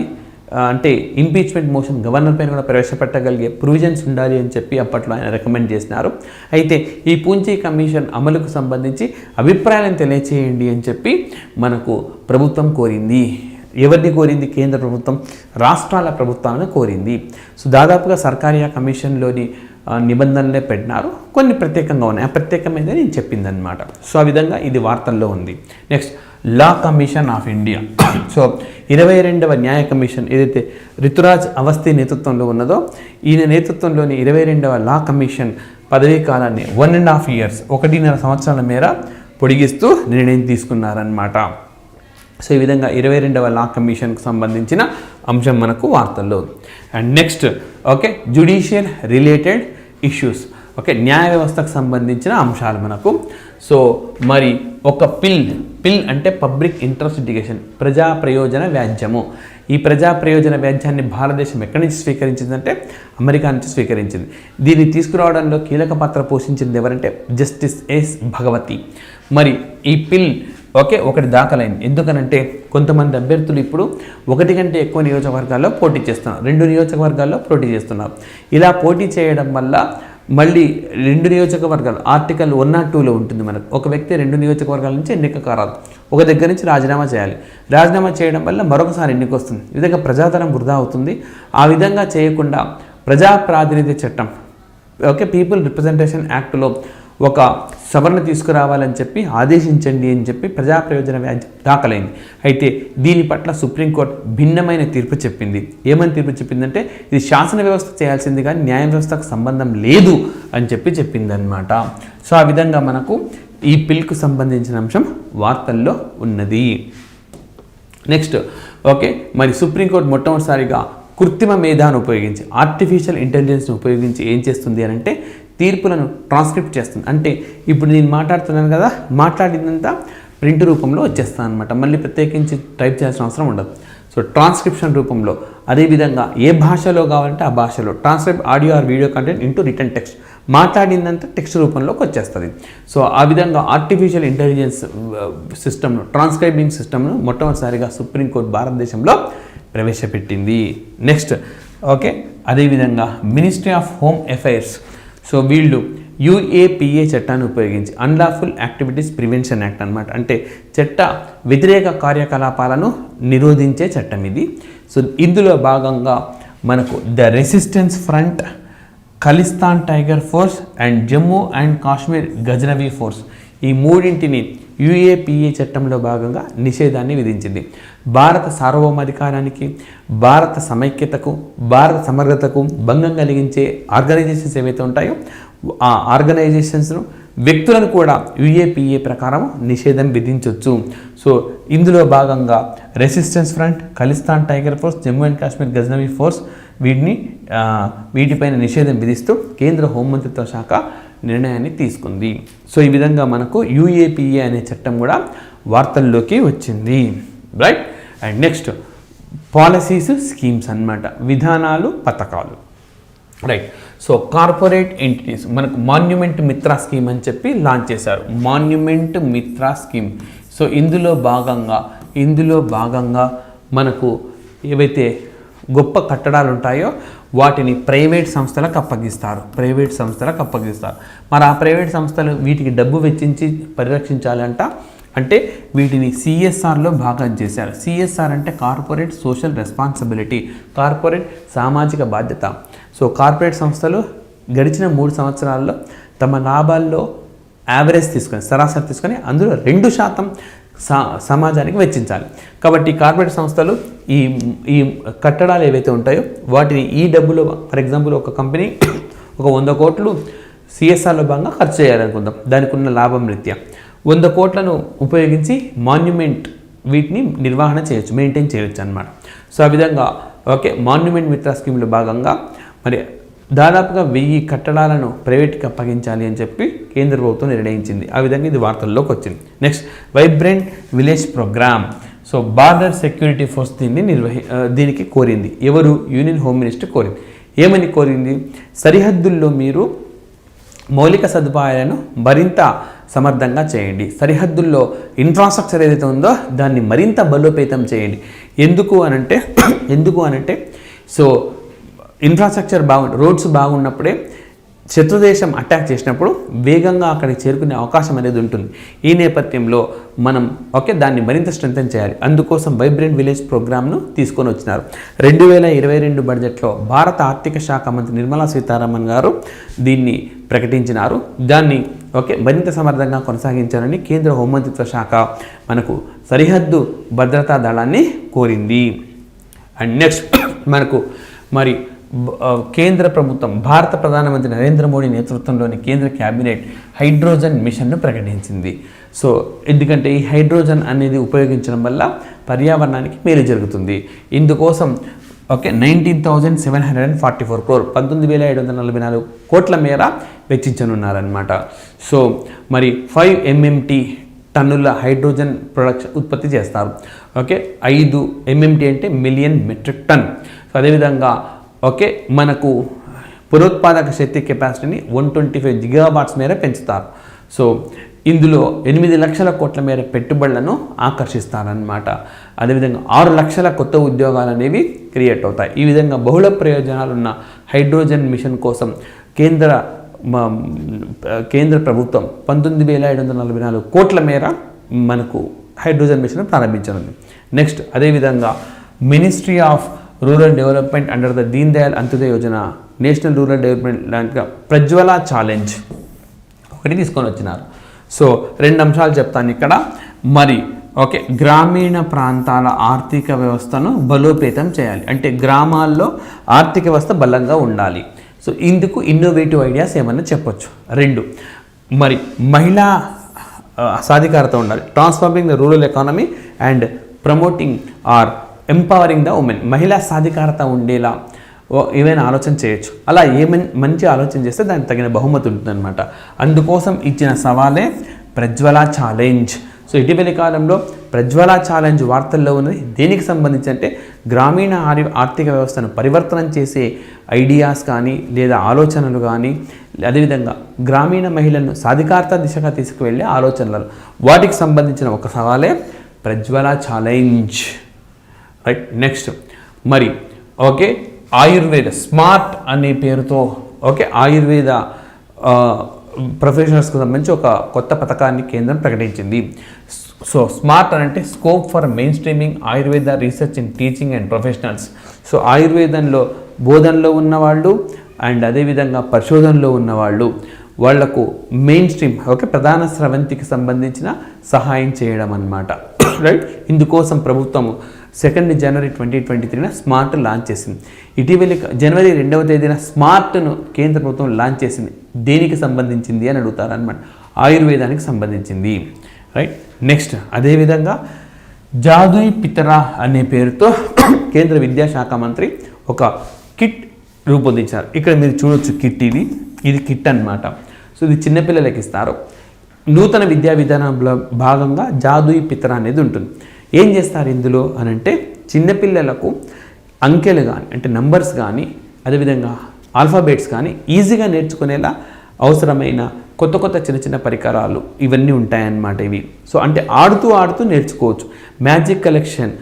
అంటే ఇంపీచ్మెంట్ మోషన్ గవర్నర్ పైన కూడా ప్రవేశపెట్టగలిగే ప్రొవిజన్స్ ఉండాలి అని చెప్పి అప్పట్లో ఆయన రికమెండ్ చేసినారు. అయితే ఈ పూంచి కమిషన్ అమలుకు సంబంధించి అభిప్రాయాలను తెలియచేయండి అని చెప్పి మనకు ప్రభుత్వం కోరింది. ఎవరిని కోరింది? కేంద్ర ప్రభుత్వం రాష్ట్రాల ప్రభుత్వాలను కోరింది. సో దాదాపుగా సర్కారియా కమిషన్లోని నిబంధనలే పెట్టినారు, కొన్ని ప్రత్యేకంగా ఉన్నాయి. ఆ ప్రత్యేకమైనది నేను చెప్పిందనమాట. సో ఆ విధంగా ఇది వార్తల్లో ఉంది. Next law commission of India. So 22వ న్యాయ కమిషన్ ఏదైతే రితురాజ్ అవస్థి నేతృత్వంలో ఉన్నదో, ఈయన నేతృత్వంలోని 22వ లా కమిషన్ పదవీ కాలాన్ని 1.5 years 1.5 సంవత్సరాల మేర పొడిగిస్తూ నిర్ణయం తీసుకున్నారనమాట. సో ఈ విధంగా 22వ లా కమిషన్కు సంబంధించిన అంశం మనకు వార్తల్లో. And next okay, judicial related issues. Okay, న్యాయ వ్యవస్థకు సంబంధించిన అంశాలు మనకు. సో మరి ఒక పిల్ అంటే పబ్లిక్ ఇంట్రెస్ట్ లిటిగేషన్, ప్రజా ప్రయోజన వ్యాజ్యము. ఈ ప్రజా ప్రయోజన వ్యాజ్యాన్ని భారతదేశం ఎక్కడి నుంచి స్వీకరించిందంటే అమెరికా నుంచి స్వీకరించింది. దీన్ని తీసుకురావడంలో కీలక పాత్ర పోషించింది ఎవరంటే జస్టిస్ ఎస్ భగవతి. మరి ఈ పిల్ ఓకే ఒకటి దాఖలైంది. ఎందుకనంటే కొంతమంది అభ్యర్థులు ఇప్పుడు 1 కంటే ఎక్కువ నియోజకవర్గాల్లో పోటీ చేస్తున్నారు, 2 నియోజకవర్గాల్లో పోటీ చేస్తున్నారు. ఇలా పోటీ చేయడం వల్ల మళ్ళీ 2 నియోజకవర్గాలు ఆర్టికల్ 102లో ఉంటుంది. మనకు ఒక వ్యక్తి 2 నియోజకవర్గాల నుంచి ఎన్నిక కారాదు, ఒక దగ్గర నుంచి రాజీనామా చేయాలి. రాజీనామా చేయడం వల్ల మరొకసారి ఎన్నిక వస్తుంది. ఈ విధంగా ప్రజాధనం వృధా అవుతుంది. ఆ విధంగా చేయకుండా ప్రజా ప్రాతినిధ్య చట్టం ఓకే పీపుల్ రిప్రజెంటేషన్ యాక్ట్లో ఒక సవరణ తీసుకురావాలని చెప్పి ఆదేశించండి అని చెప్పి ప్రజా ప్రయోజన వ్యాజ్యం దాఖలైంది. అయితే దీని పట్ల సుప్రీంకోర్టు భిన్నమైన తీర్పు చెప్పింది. ఏమని తీర్పు చెప్పిందంటే ఇది శాసన వ్యవస్థ చేయాల్సింది కానీ న్యాయ వ్యవస్థకు సంబంధం లేదు అని చెప్పింది అనమాట. సో ఆ విధంగా మనకు ఈ పిల్కు సంబంధించిన అంశం వార్తల్లో ఉన్నది. నెక్స్ట్ ఓకే, మరి సుప్రీంకోర్టు మొట్టమొదటిసారిగా కృత్రిమ మేధాను ఉపయోగించి ఆర్టిఫిషియల్ ఇంటెలిజెన్స్ని ఉపయోగించి ఏం చేస్తుంది అని అంటే తీర్పులను ట్రాన్స్క్రిప్ట్ చేస్తుంది. అంటే ఇప్పుడు నేను మాట్లాడుతున్నాను కదా, మాట్లాడిందంతా ప్రింట్ రూపంలో వచ్చేస్తాను అనమాట. మళ్ళీ ప్రత్యేకించి టైప్ చేయాల్సిన అవసరం ఉండదు. సో ట్రాన్స్క్రిప్షన్ రూపంలో, అదేవిధంగా ఏ భాషలో కావాలంటే ఆ భాషలో transcribe audio or video content into written text, మాట్లాడిందంతా టెక్స్ట్ రూపంలోకి వచ్చేస్తుంది. సో ఆ విధంగా ఆర్టిఫిషియల్ ఇంటెలిజెన్స్ సిస్టమ్ను, ట్రాన్స్క్రైబింగ్ సిస్టమ్ను మొట్టమొదటిసారిగా సుప్రీంకోర్టు భారతదేశంలో ప్రవేశపెట్టింది. నెక్స్ట్ ఓకే, అదేవిధంగా ministry of home affairs. So వీళ్ళు UAPA చట్టాన్ని ఉపయోగించి అన్లాఫుల్ యాక్టివిటీస్ ప్రివెన్షన్ యాక్ట్ అనమాట, అంటే చట్ట వ్యతిరేక కార్యకలాపాలను నిరోధించే చట్టం ఇది. సో ఇందులో భాగంగా మనకు the resistance front, Khalistan tiger force and Jammu and Kashmir Ghaznavi force, ఈ మూడింటిని UAPA చట్టంలో భాగంగా నిషేధాన్ని విధించింది. భారత సార్వభౌమాధికారానికి, భారత సమైక్యతకు, భారత సమగ్రతకు భంగం కలిగించే ఆర్గనైజేషన్స్ ఏవైతే ఉంటాయో ఆ ఆర్గనైజేషన్స్ను, వ్యక్తులను కూడా UAPA ప్రకారం నిషేధం విధించవచ్చు. సో ఇందులో భాగంగా resistance front, Khalistan tiger force, Jammu and Kashmir Ghaznavi force వీటిపైన నిషేధం విధిస్తూ కేంద్ర హోంమంత్రిత్వ శాఖ నిర్ణయాన్ని తీసుకుంది. సో ఈ విధంగా మనకు UAPA అనే చట్టం కూడా వార్తల్లోకి వచ్చింది, right. And next policies, schemes అన్నమాట, విధానాలు, పథకాలు. రైట్. సో కార్పొరేట్ ఎంటిటీస్ మనకు మాన్యుమెంట్ మిత్ర స్కీమ్ అని చెప్పి లాంచ్ చేశారు. మాన్యుమెంట్ మిత్ర స్కీమ్. సో ఇందులో భాగంగా మనకు ఏవైతే గొప్ప కట్టడాలు ఉంటాయో వాటిని ప్రైవేట్ సంస్థలకు అప్పగిస్తారు. మరి ఆ ప్రైవేట్ సంస్థలు వీటికి డబ్బు వెచ్చించి పరిరక్షించాలంట. అంటే వీటిని సిఎస్ఆర్లో భాగం చేశారు. సిఎస్ఆర్ అంటే కార్పొరేట్ సోషల్ రెస్పాన్సిబిలిటీ, కార్పొరేట్ సామాజిక బాధ్యత. సో కార్పొరేట్ సంస్థలు గడిచిన 3 సంవత్సరాల్లో తమ లాభాల్లో యావరేజ్ తీసుకొని, సరాసరి తీసుకొని అందులో 2% సమాజానికి వెచ్చించాలి. కాబట్టి కార్పొరేట్ సంస్థలు ఈ కట్టడాలు ఏవైతే ఉంటాయో వాటిని ఈ డబ్బులో, ఫర్ ఎగ్జాంపుల్ ఒక కంపెనీ ఒక 100 కోట్లు సిఎస్ఆర్లో భాగంగా ఖర్చు చేయాలనుకుందాం. దానికి ఉన్న లాభం రీత్యా 100 కోట్లను ఉపయోగించి మాన్యుమెంట్ వీటిని నిర్వహణ చేయొచ్చు, మెయింటైన్ చేయొచ్చు అన్నమాట. సో ఆ విధంగా మాన్యుమెంట్ మిత్ర స్కీమ్లో భాగంగా మరి దాదాపుగా 1000 కట్టడాలను ప్రైవేట్కి అప్పగించాలి అని చెప్పి కేంద్ర ప్రభుత్వం నిర్ణయించింది. ఆ విధంగా ఇది వార్తల్లోకి వచ్చింది. Next, vibrant village programme. So border security force దీనికి కోరింది. ఎవరు? యూనియన్ హోమ్ మినిస్టర్ కోరింది. ఏమని కోరింది? సరిహద్దుల్లో మీరు మౌలిక సదుపాయాలను మరింత సమర్థంగా చేయండి. సరిహద్దుల్లో ఇన్ఫ్రాస్ట్రక్చర్ ఏదైతే ఉందో దాన్ని మరింత బలోపేతం చేయండి. ఎందుకు అనంటే సో ఇన్ఫ్రాస్ట్రక్చర్ రోడ్స్ బాగున్నప్పుడే శత్రుదేశం అటాక్ చేసినప్పుడు వేగంగా అక్కడికి చేరుకునే అవకాశం అనేది ఉంటుంది. ఈ నేపథ్యంలో మనం దాన్ని మరింత స్ట్రెంథెన్ చేయాలి. అందుకోసం వైబ్రెంట్ విలేజ్ ప్రోగ్రామ్ను తీసుకొని వచ్చినారు. 2022 బడ్జెట్లో భారత ఆర్థిక శాఖ మంత్రి నిర్మలా సీతారామన్ గారు దీన్ని ప్రకటించినారు. దాన్ని మరింత సమర్థంగా కొనసాగించాలని కేంద్ర హోంమంత్రిత్వ శాఖ మనకు సరిహద్దు భద్రతా దళాన్ని కోరింది. అండ్ నెక్స్ట్ మనకు మరి కేంద్ర ప్రభుత్వం, భారత ప్రధానమంత్రి నరేంద్ర మోడీ నేతృత్వంలోని కేంద్ర క్యాబినెట్ హైడ్రోజన్ మిషన్ను ప్రకటించింది. సో ఎందుకంటే ఈ హైడ్రోజన్ అనేది ఉపయోగించడం వల్ల పర్యావరణానికి మేలు జరుగుతుంది. ఇందుకోసం 19,744 crore 19,744 కోట్ల మేర వెచ్చించనున్నారన్నమాట. సో మరి 5 MMT టన్నుల హైడ్రోజన్ ప్రొడక్షన్ ఉత్పత్తి చేస్తారు. 5 MMT అంటే మిలియన్ మెట్రిక్ టన్. సో అదేవిధంగా మనకు పునరుత్పాదక శక్తి కెపాసిటీని 125 గిగావాట్స్ మేర పెంచుతారు. సో ఇందులో 8 లక్షల కోట్ల మేర పెట్టుబడులను ఆకర్షిస్తారన్నమాట. అదేవిధంగా 6 లక్షల కొత్త ఉద్యోగాలు అనేవి క్రియేట్ అవుతాయి. ఈ విధంగా బహుళ ప్రయోజనాలు ఉన్న హైడ్రోజన్ మిషన్ కోసం కేంద్ర ప్రభుత్వం 19,744 కోట్ల మేర మనకు హైడ్రోజన్ మిషన్ ప్రారంభించనుంది. నెక్స్ట్, అదేవిధంగా ministry of rural development under the Deen Dayal Antyodaya Yojana, national rural development లాంటి ప్రజ్వల ఛాలెంజ్ ఒకటి తీసుకొని వచ్చినారు. సో 2 అంశాలు చెప్తాను ఇక్కడ. మరి గ్రామీణ ప్రాంతాల ఆర్థిక వ్యవస్థను బలోపేతం చేయాలి. అంటే గ్రామాల్లో ఆర్థిక వ్యవస్థ బలంగా ఉండాలి. సో ఇందుకు ఇన్నోవేటివ్ ఐడియాస్ ఏమన్నా చెప్పొచ్చు. 2, మరి మహిళా సాధికారత ఉండాలి. Transforming the rural economy and promoting or empowering the women. మహిళా సాధికారత ఉండేలా ఏమైనా ఆలోచన చేయొచ్చు. అలా మంచి ఆలోచన చేస్తే దానికి తగిన బహుమతి ఉంటుందన్నమాట. అందుకోసం ఇచ్చిన సవాలే ప్రజ్వల ఛాలెంజ్. సో ఇటీవలి కాలంలో ప్రజ్వల ఛాలెంజ్ వార్తల్లో ఉన్నది దేనికి సంబంధించి అంటే గ్రామీణ ఆర్థిక వ్యవస్థను పరివర్తనం చేసే ఐడియాస్ కానీ లేదా ఆలోచనలు కానీ, అదేవిధంగా గ్రామీణ మహిళలను సాధికారత దిశగా తీసుకువెళ్ళే ఆలోచనలు, వాటికి సంబంధించిన ఒక సవాలే ప్రజ్వల ఛాలెంజ్. రైట్. నెక్స్ట్, మరి ఆయుర్వేద స్మార్ట్ అనే పేరుతో ఆయుర్వేద ప్రొఫెషనల్స్కి సంబంధించి ఒక కొత్త పథకాన్ని కేంద్రం ప్రకటించింది. సో స్మార్ట్ అంటే scope for main streaming Ayurveda research in teaching and professionals. So ఆయుర్వేదంలో బోధనలో ఉన్నవాళ్ళు అండ్ అదేవిధంగా పరిశోధనలో ఉన్నవాళ్ళు వాళ్లకు మెయిన్ స్ట్రీమ్ ప్రధాన స్రవంతికి సంబంధించిన సహాయం చేయడం అన్నమాట. రైట్. ఇందుకోసం ప్రభుత్వం 2 జనవరి 2023 స్మార్ట్ లాంచ్ చేసింది. ఇటీవలి జనవరి 2వ తేదీన స్మార్ట్ను కేంద్ర ప్రభుత్వం లాంచ్ చేసింది. దేనికి సంబంధించింది అని అడుగుతారన్నమాట. ఆయుర్వేదానికి సంబంధించింది. రైట్. నెక్స్ట్, అదేవిధంగా జాదుయి పితరా అనే పేరుతో కేంద్ర విద్యాశాఖ మంత్రి ఒక కిట్ రూపొందించారు. ఇక్కడ మీరు చూడొచ్చు కిట్, ఇది కిట్ అన్నమాట. సో ఇది చిన్నపిల్లలకి ఇస్తారు. నూతన విద్యా విధానంలో భాగంగా జాదుయి పితరా అనేది ఉంటుంది. ఏం చేస్తారు ఇందులో అనంటే చిన్నపిల్లలకు అంకెలు కానీ అంటే నంబర్స్ కానీ అదేవిధంగా ఆల్ఫాబెట్స్ కానీ ఈజీగా నేర్చుకునేలా అవసరమైన కొత్త కొత్త చిన్న చిన్న పరికరాలు ఇవన్నీ ఉంటాయన్నమాట ఇవి. సో అంటే ఆడుతూ నేర్చుకోవచ్చు. Magic collection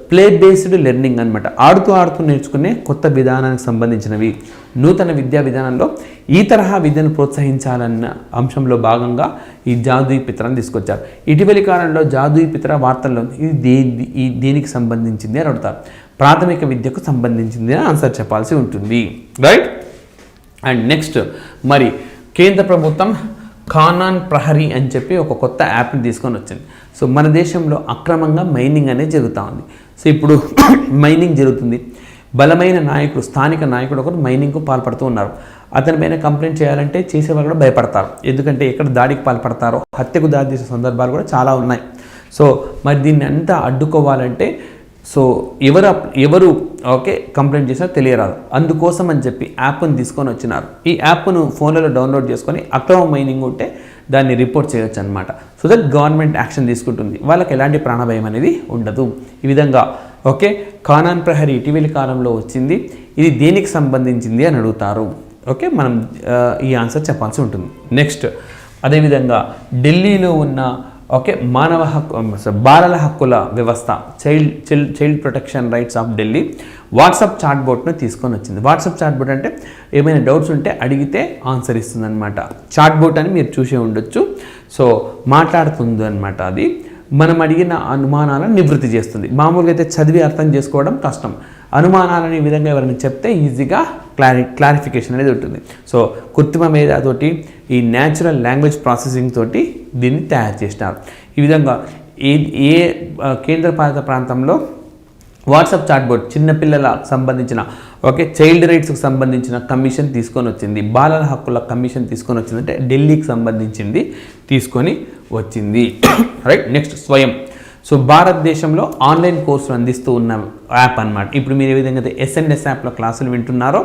play based learning అనమాట. ఆడుతూ నేర్చుకునే కొత్త విధానానికి సంబంధించినవి. నూతన విద్యా విధానంలో ఈ తరహా విద్యను ప్రోత్సహించాలన్న అంశంలో భాగంగా ఈ జాదూ పిత్రాన్ని తీసుకొచ్చారు. ఇటీవలి కాలంలో జాదూ పిత్ర వార్తల్లో ఇది దేనికి సంబంధించింది అని అడుగుతారు. ప్రాథమిక విద్యకు సంబంధించింది అని ఆన్సర్ చెప్పాల్సి ఉంటుంది, రైట్. అండ్ నెక్స్ట్ మరి కేంద్ర ప్రభుత్వం ఖానాన్ ప్రహరీ అని చెప్పి ఒక కొత్త యాప్ని తీసుకొని వచ్చింది. సో మన దేశంలో అక్రమంగా మైనింగ్ అనేది జరుగుతూ ఉంది. సో ఇప్పుడు మైనింగ్ జరుగుతుంది. బలమైన నాయకుడు, స్థానిక నాయకుడు ఒకరు మైనింగ్కు పాల్పడుతూ ఉన్నారు. అతని పైన కంప్లైంట్ చేయాలంటే చేసేవాళ్ళు కూడా భయపడతారు. ఎందుకంటే ఎక్కడ దాడికి పాల్పడతారో హత్యకు దాడి చేసే సందర్భాలు కూడా చాలా ఉన్నాయి. సో మరి దీన్ని అంతా అడ్డుకోవాలంటే సో ఎవరు ఓకే కంప్లైంట్ చేసినా తెలియరాదు. అందుకోసం అని చెప్పి యాప్ను తీసుకొని వచ్చినారు. ఈ యాప్ను ఫోన్లలో డౌన్లోడ్ చేసుకొని అక్రమ మైనింగ్ ఉంటే దాన్ని రిపోర్ట్ చేయొచ్చు అనమాట. సో దట్ గవర్నమెంట్ యాక్షన్ తీసుకుంటుంది. వాళ్ళకి ఎలాంటి ప్రాణభయం అనేది ఉండదు. ఈ విధంగా ఓకే ఖానాన్ ప్రహరీ ఇటీవలి కాలంలో వచ్చింది. ఇది దేనికి సంబంధించింది అని అడుగుతారు. ఓకే మనం ఈ ఆన్సర్ చెప్పాల్సి ఉంటుంది. నెక్స్ట్ అదేవిధంగా ఢిల్లీలో ఉన్న ఓకే బాలల హక్కుల వ్యవస్థ child protection rights of Delhi WhatsApp chat బోట్ను తీసుకొని వచ్చింది. వాట్సాప్ చాట్ బోట్ అంటే ఏమైనా డౌట్స్ ఉంటే అడిగితే ఆన్సర్ ఇస్తుంది అనమాట. చాట్ బోట్ అని మీరు చూసే ఉండొచ్చు. సో మాట్లాడుతుంది అనమాట. అది మనం అడిగిన అనుమానాలను నివృత్తి చేస్తుంది. మామూలుగా అయితే చదివి అర్థం చేసుకోవడం కష్టం. అనుమానాలని ఈ విధంగా ఎవరైనా చెప్తే ఈజీగా క్లారిఫికేషన్ అనేది ఉంటుంది. సో కృత్రిమ మేధతోటి ఈ న్యాచురల్ లాంగ్వేజ్ ప్రాసెసింగ్ తోటి దీన్ని తయారు చేసినారు. ఈ విధంగా ఏ కేంద్రపాలిత ప్రాంతంలో వాట్సాప్ చాట్ బోట్ చిన్నపిల్లలకు సంబంధించిన ఓకే చైల్డ్ రైట్స్కి సంబంధించిన కమిషన్ తీసుకొని వచ్చింది. బాలల హక్కుల కమిషన్ తీసుకొని వచ్చింది. అంటే ఢిల్లీకి సంబంధించింది తీసుకొని వచ్చింది, రైట్. నెక్స్ట్ స్వయం. సో భారతదేశంలో ఆన్లైన్ కోర్సులు అందిస్తూ ఉన్న యాప్ అన్నమాట. ఇప్పుడు మీరు ఏ విధంగా అయితే ఎస్ఎన్ఎస్ యాప్లో క్లాసులు వింటున్నారో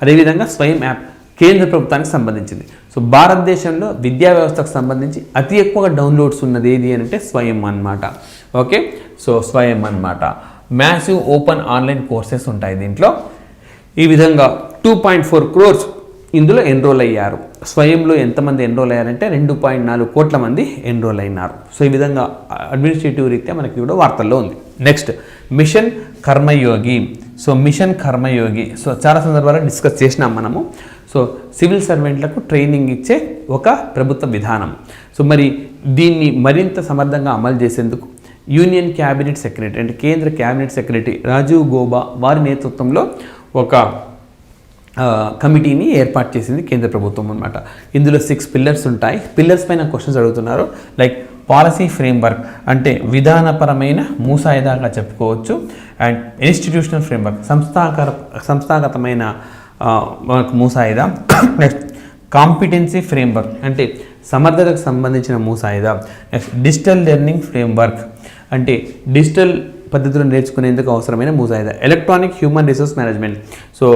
అదేవిధంగా స్వయం యాప్ కేంద్ర ప్రభుత్వానికి సంబంధించింది. సో భారతదేశంలో విద్యా వ్యవస్థకు సంబంధించి అతి ఎక్కువగా డౌన్లోడ్స్ ఉన్నది ఏది అని అంటే స్వయం అన్నమాట. ఓకే సో స్వయం అన్నమాట. మ్యాసివ్ ఓపెన్ ఆన్లైన్ కోర్సెస్ ఉంటాయి దీంట్లో. ఈ విధంగా 2.4 crores ఇందులో ఎన్రోల్ అయ్యారు. స్వయంలో ఎంతమంది ఎన్రోల్ అయ్యారంటే 2.4 కోట్ల మంది ఎన్రోల్ అయినారు. సో ఈ విధంగా అడ్మినిస్ట్రేటివ్ రీత్యా మనకి కూడా వార్తల్లో ఉంది. నెక్స్ట్ మిషన్ కర్మయోగి. సో మిషన్ కర్మయోగి సో చాలా సందర్భాల్లో డిస్కస్ చేసినాం మనము. సో సివిల్ సర్వెంట్లకు ట్రైనింగ్ ఇచ్చే ఒక ప్రభుత్వ విధానం. సో మరి దీన్ని మరింత సమర్థంగా అమలు చేసేందుకు యూనియన్ క్యాబినెట్ సెక్రటరీ అంటే కేంద్ర క్యాబినెట్ సెక్రటరీ రాజీవ్ గౌబా వారి నేతృత్వంలో ఒక కమిటీని ఏర్పాటు చేసింది కేంద్ర ప్రభుత్వం అనమాట. ఇందులో 6 పిల్లర్స్ ఉంటాయి. పిల్లర్స్ పైన క్వశ్చన్స్ అడుగుతున్నారు. లైక్ పాలసీ ఫ్రేమ్వర్క్ అంటే విధానపరమైన మూసాయిదాగా చెప్పుకోవచ్చు. అండ్ ఇన్స్టిట్యూషనల్ ఫ్రేమ్వర్క్ సంస్థాగతమైన మూసాయిదా. నెక్స్ట్ కాంపిటెన్సీ ఫ్రేమ్వర్క్ అంటే సమర్థతకు సంబంధించిన మూసాయిదా. నెక్స్ట్ డిజిటల్ లెర్నింగ్ ఫ్రేమ్వర్క్ అంటే డిజిటల్ పద్ధతులు నేర్చుకునేందుకు అవసరమైన మూసాయిదా. Electronic human resource management so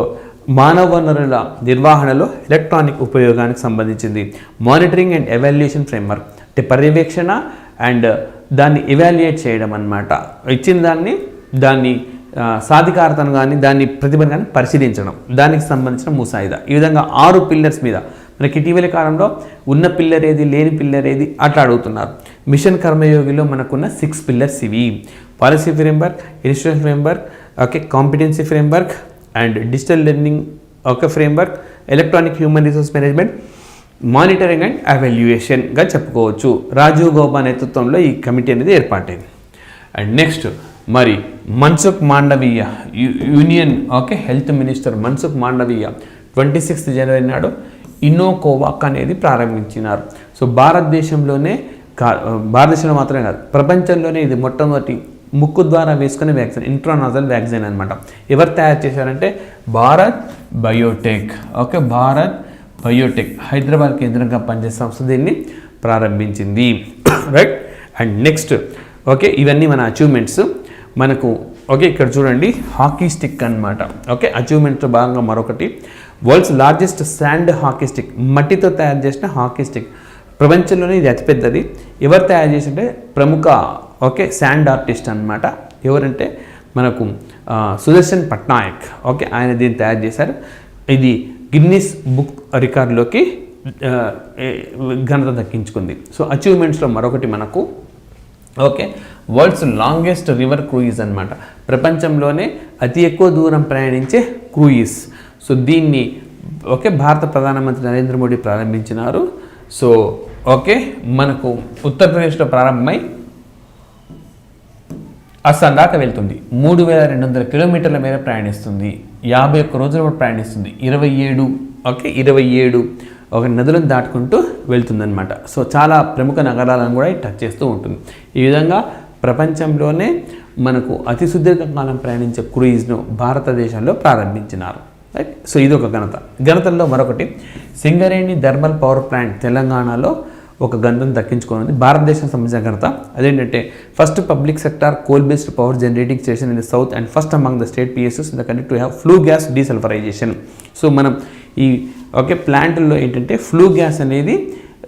మానవ వనరుల నిర్వహణలో ఎలక్ట్రానిక్ ఉపయోగానికి సంబంధించింది. మానిటరింగ్ అండ్ ఎవాల్యుయేషన్ ఫ్రేమ్వర్క్ అంటే పర్యవేక్షణ అండ్ దాన్ని ఎవాల్యుయేట్ చేయడం అన్నమాట. ఇచ్చిన దాన్ని సాధికారతను కానీ దాన్ని ప్రతిభను కానీ పరిశీలించడం దానికి సంబంధించిన ముసాయిదా. ఈ విధంగా 6 పిల్లర్స్ మీద మనకి ఇటీవలి కాలంలో ఉన్న పిల్లర్ ఏది లేని పిల్లర్ ఏది అట్లా అడుగుతున్నారు. మిషన్ కర్మయోగిలో మనకున్న 6 పిల్లర్స్ ఇవి. Policy framework, institution framework, okay competency framework and digital learning ఒక framework, electronic human resource management, monitoring and ఎవాల్యుయేషన్గా చెప్పుకోవచ్చు. రాజీవ్ గౌబా నేతృత్వంలో ఈ కమిటీ అనేది ఏర్పాటైంది. అండ్ నెక్స్ట్ మరి Mansukh Mandaviya union okay health minister Mansukh Mandaviya 26 జనవరి నాడు ఇన్నోకోవాక్ అనేది ప్రారంభించినారు. సో భారతదేశంలో మాత్రమే కాదు ప్రపంచంలోనే ఇది మొట్టమొదటి ముక్కు ద్వారా వేసుకునే వ్యాక్సిన్ ఇంట్రానాజల్ వ్యాక్సిన్ అనమాట. ఎవరు తయారు చేశారంటే Bharat Biotech. Okay Bharat Biotech Hyderabad కేంద్రంగా పనిచేసే సంస్థ దీన్ని ప్రారంభించింది, రైట్. అండ్ నెక్స్ట్ ఓకే ఇవన్నీ మన అచీవ్మెంట్స్ మనకు. ఓకే ఇక్కడ చూడండి హాకీ స్టిక్ అనమాట. ఓకే అచీవ్మెంట్తో భాగంగా మరొకటి world's largest sand hockey stick మట్టితో తయారు చేసిన హాకీ స్టిక్ ప్రపంచంలోనే ఇది అతిపెద్దది. ఎవరు తయారు చేసింటే ప్రముఖ ఓకే శాండ్ ఆర్టిస్ట్ అనమాట. ఎవరంటే మనకు సుదర్శన్ పట్నాయక్, ఓకే, ఆయన దీన్ని తయారు చేశారు. ఇది గిన్నిస్ బుక్ రికార్డులోకి ఘనత దక్కించుకుంది. సో అచీవ్మెంట్స్లో మరొకటి మనకు, okay, world's longest river cruise అనమాట, ప్రపంచంలోనే అతి ఎక్కువ దూరం ప్రయాణించే క్రూయిజ్. సో దీన్ని, ఓకే, భారత ప్రధానమంత్రి నరేంద్ర మోడీ ప్రారంభించినారు. సో ఓకే, మనకు ఉత్తరప్రదేశ్లో ప్రారంభమై అస్సాం దాకా వెళ్తుంది. 3200 కిలోమీటర్ల మేర ప్రయాణిస్తుంది. 51 రోజుల పాటు ప్రయాణిస్తుంది. 27 ఒక నదులను దాటుకుంటూ వెళ్తుందన్నమాట. సో చాలా ప్రముఖ నగరాలను కూడా టచ్ చేస్తూ ఉంటుంది. ఈ విధంగా ప్రపంచంలోనే మనకు అతి సుదీర్ఘకాలం ప్రయాణించే క్రూయిజ్ను భారతదేశంలో ప్రారంభించినారు. రైట్. సో ఇది ఒక ఘనతల్లో మరొకటి, సింగరేణి థర్మల్ పవర్ ప్లాంట్ తెలంగాణలో ఒక ఘనతను దక్కించుకోనుంది. భారతదేశం సంబంధించిన ఘనత అదేంటంటే first public sector coal based power generating station in the south and first among the state PSS in the country to have flu gas desulphurisation. So మనం ఈ, ఓకే, ప్లాంట్లో ఏంటంటే ఫ్లూ గ్యాస్ అనేది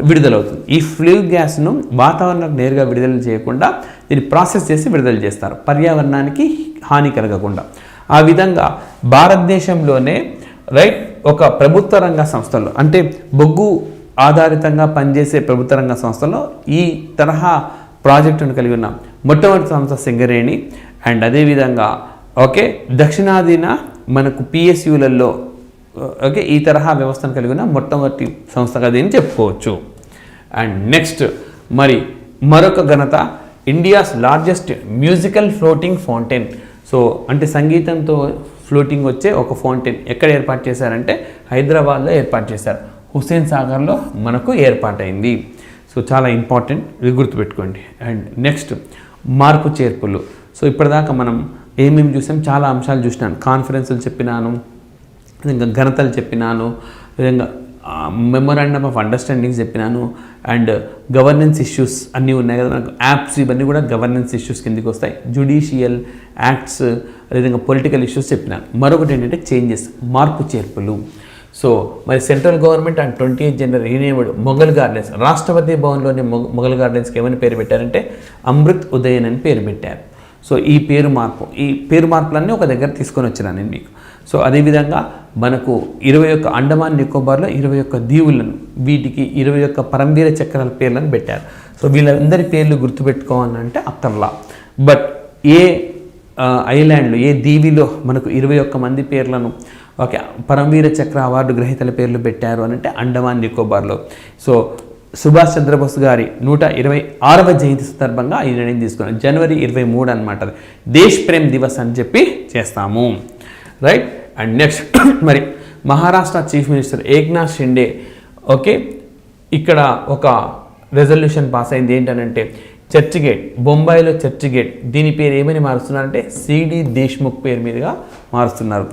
విడుదలవుతుంది. ఈ ఫ్లూ గ్యాస్ను వాతావరణానికి నేరుగా విడుదల చేయకుండా దీన్ని ప్రాసెస్ చేసి విడుదల చేస్తారు, పర్యావరణానికి హాని కలగకుండా. ఆ విధంగా భారతదేశంలోనే, రైట్, ఒక ప్రభుత్వ రంగ సంస్థలు, అంటే బొగ్గు ఆధారితంగా పనిచేసే ప్రభుత్వ రంగ సంస్థలో ఈ తరహా ప్రాజెక్టును కలిగి ఉన్న మొట్టమొదటి సంస్థ సింగరేణి. అండ్ అదేవిధంగా, ఓకే, దక్షిణాదిన మనకు పిఎస్యులలో, ఓకే, ఈ తరహా వ్యవస్థను కలిగి ఉన్న మొట్టమొదటి సంస్థగా దీన్ని చెప్పుకోవచ్చు. అండ్ నెక్స్ట్ మరి మరొక ఘనత, India's largest musical floating fountain. So అంటే సంగీతంతో ఫ్లోటింగ్ వచ్చే ఒక ఫౌంటైన్ ఎక్కడ ఏర్పాటు చేశారంటే హైదరాబాద్లో ఏర్పాటు చేశారు. హుస్సేన్ సాగర్లో మనకు ఏర్పాటైంది. సో చాలా ఇంపార్టెంట్, ఇది గుర్తుపెట్టుకోండి. అండ్ నెక్స్ట్ మార్పు చేర్పులు. సో ఇప్పటిదాకా మనం ఏమేమి చూసాం, చాలా అంశాలు చూసినాను. కాన్ఫరెన్సులు చెప్పినాను, ఇంకా ఘనతలు చెప్పినాను, విధంగా మెమొరాండమ్ ఆఫ్ అండర్స్టాండింగ్స్ చెప్పినాను. అండ్ గవర్నెన్స్ ఇష్యూస్ అన్నీ ఉన్నాయి కదా మనకు, యాప్స్ ఇవన్నీ కూడా గవర్నెన్స్ ఇష్యూస్ కిందకి వస్తాయి. జ్యుడిషియల్ యాక్ట్స్, అదేవిధంగా పొలిటికల్ ఇష్యూస్ చెప్పినాను. మరొకటి ఏంటంటే చేంజెస్, మార్పు చేర్పులు. సో మరి central government and 28 January renamed Mughal gardens, రాష్ట్రపతి భవన్లోని మొఘల్ గార్డెన్స్కి ఏమని పేరు పెట్టారంటే అమృత్ ఉదయన్ అని పేరు పెట్టారు. సో ఈ పేరు మార్పులన్నీ ఒక దగ్గర తీసుకొని వచ్చినాను నేను మీకు. సో అదేవిధంగా మనకు 21 అండమాన్ నికోబార్లో 21 దీవులను, వీటికి 21 పరంవీర చక్రాల పేర్లను పెట్టారు. సో వీళ్ళందరి పేర్లు గుర్తుపెట్టుకోవాలంటే అక్కర్లా. బట్ ఏ ఐలాండ్లో, ఏ దీవిలో మనకు 21 మంది పేర్లను, ఓకే, పరమవీర చక్ర అవార్డు గ్రహీతల పేర్లు పెట్టారు అని అంటే అండమాన్ నికోబార్లో. సో సుభాష్ చంద్రబోస్ గారి 126వ జయంతి సందర్భంగా ఈ నిర్ణయం తీసుకున్నాం. జనవరి 23 అనమాట, దేశ్ ప్రేమ్ దివస్ అని చెప్పి చేస్తాము. రైట్. అండ్ నెక్స్ట్ మరి Maharashtra chief minister Eknath Shinde, okay, ఇక్కడ ఒక రెజల్యూషన్ పాస్ అయింది. ఏంటనంటే చర్చ్ గేట్, బొంబాయిలో చర్చ్ గేట్, దీని పేరు ఏమని మారుస్తున్నారంటే సిడి దేశ్ముఖ్ పేరు మీదుగా మారుస్తున్నారు.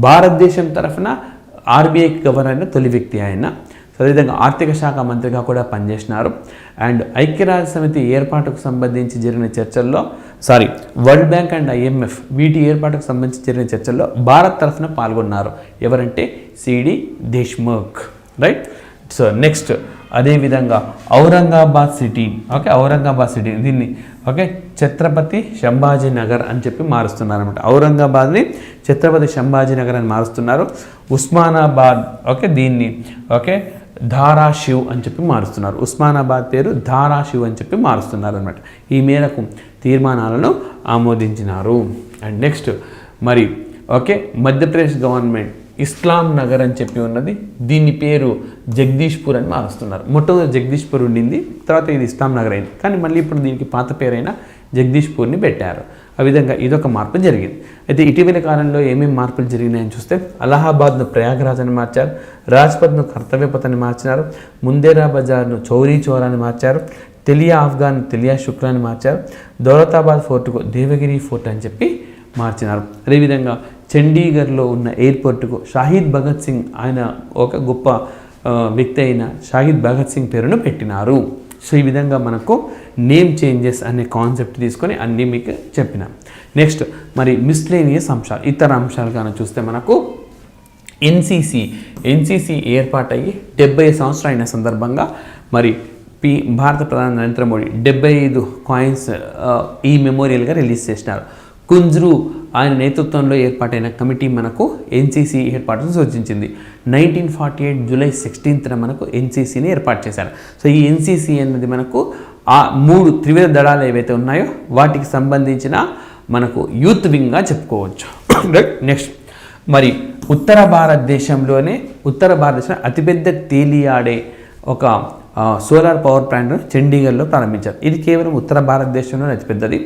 భారతదేశం తరఫున ఆర్బీఐ గవర్నర్ అయిన తొలి వ్యక్తి ఆయన. అదేవిధంగా ఆర్థిక శాఖ మంత్రిగా కూడా పనిచేసినారు. అండ్ ఐక్యరాజ్య సమితి ఏర్పాటుకు సంబంధించి జరిగిన చర్చల్లో, వరల్డ్ బ్యాంక్ అండ్ ఐఎంఎఫ్ వీటి ఏర్పాటుకు సంబంధించి జరిగిన చర్చల్లో భారత్ తరఫున పాల్గొన్నారు. ఎవరంటే CD Deshmukh. Right. So next అదేవిధంగా Aurangabad city, okay, Aurangabad city దీన్ని, ఓకే, ఛత్రపతి సంభాజీ నగర్ అని చెప్పి మారుస్తున్నారు అనమాట. ఔరంగాబాద్ని ఛత్రపతి సంభాజీ నగర్ అని మారుస్తున్నారు. ఉస్మానాబాద్, ఓకే, దీన్ని, ఓకే, ధారాషివ్ అని చెప్పి మారుస్తున్నారు. ఉస్మానాబాద్ పేరు ధారాషివ్ అని చెప్పి మారుస్తున్నారు అనమాట. ఈ మేరకు తీర్మానాలను ఆమోదించినారు. అండ్ నెక్స్ట్ మరి, ఓకే, మధ్యప్రదేశ్ గవర్నమెంట్ ఇస్లాం నగర్ అని చెప్పి ఉన్నది, దీని పేరు జగదీష్పూర్ అని మారుస్తున్నారు. మొట్టమొదటి జగదీష్పూర్ ఉండింది, తర్వాత ఇది ఇస్లాం నగర్ అయింది, కానీ మళ్ళీ ఇప్పుడు దీనికి పాత పేరైన జగదీష్పూర్ని పెట్టారు. ఆ విధంగా ఇదొక మార్పు జరిగింది. అయితే ఇటీవల కాలంలో ఏమేమి మార్పులు జరిగినాయని చూస్తే అలహాబాద్ను ప్రయాగరాజ్ అని మార్చారు, రాజ్పథ్ను కర్తవ్యపథ్ అని మార్చినారు, ముందేరా బజార్ను చౌరీ చౌరా అని మార్చారు, తెలియా ఆఫ్ఘాన్ తెలియా శుక్లా అని మార్చారు, దౌలతాబాద్ ఫోర్టుకు దేవగిరి ఫోర్ట్ అని చెప్పి మార్చినారు. అదేవిధంగా చండీగఢ్లో ఉన్న ఎయిర్పోర్టుకు షాహిద్ భగత్ సింగ్, ఆయన ఒక గొప్ప వ్యక్తి అయిన షాహిద్ భగత్ సింగ్ పేరును పెట్టినారు. సో ఈ విధంగా మనకు నేమ్ చేంజెస్ అనే కాన్సెప్ట్ తీసుకొని అన్నీ మీకు చెప్పిన. నెక్స్ట్ మరి మిస్లేనియస్ అంశాలు, ఇతర అంశాలు కానీ చూస్తే మనకు ఎన్సీసీ ఏర్పాటయ్యి 70 సంవత్సరాలు అయిన సందర్భంగా మరి భారత ప్రధాని నరేంద్ర మోడీ 75 కాయిన్స్ ఈ మెమోరియల్గా రిలీజ్ చేసినారు. కుంజ్రు ఆయన నేతృత్వంలో ఏర్పాటైన కమిటీ మనకు ఎన్సీసీ ఏర్పాటును సూచించింది. 1948 జూలై 16న మనకు ఎన్సీసీని ఏర్పాటు చేశారు. సో ఈ ఎన్సీసీ అన్నది మనకు ఆ 3 త్రివిధ దళాలు ఏవైతే ఉన్నాయో వాటికి సంబంధించిన మనకు యూత్ వింగ్గా చెప్పుకోవచ్చు. రైట్. నెక్స్ట్ మరి ఉత్తర భారతదేశంలో అతిపెద్ద తేలియాడే ఒక సోలార్ పవర్ ప్లాంట్ను చండీగఢ్లో ప్రారంభించారు. ఇది కేవలం ఉత్తర భారతదేశంలో అతిపెద్దది.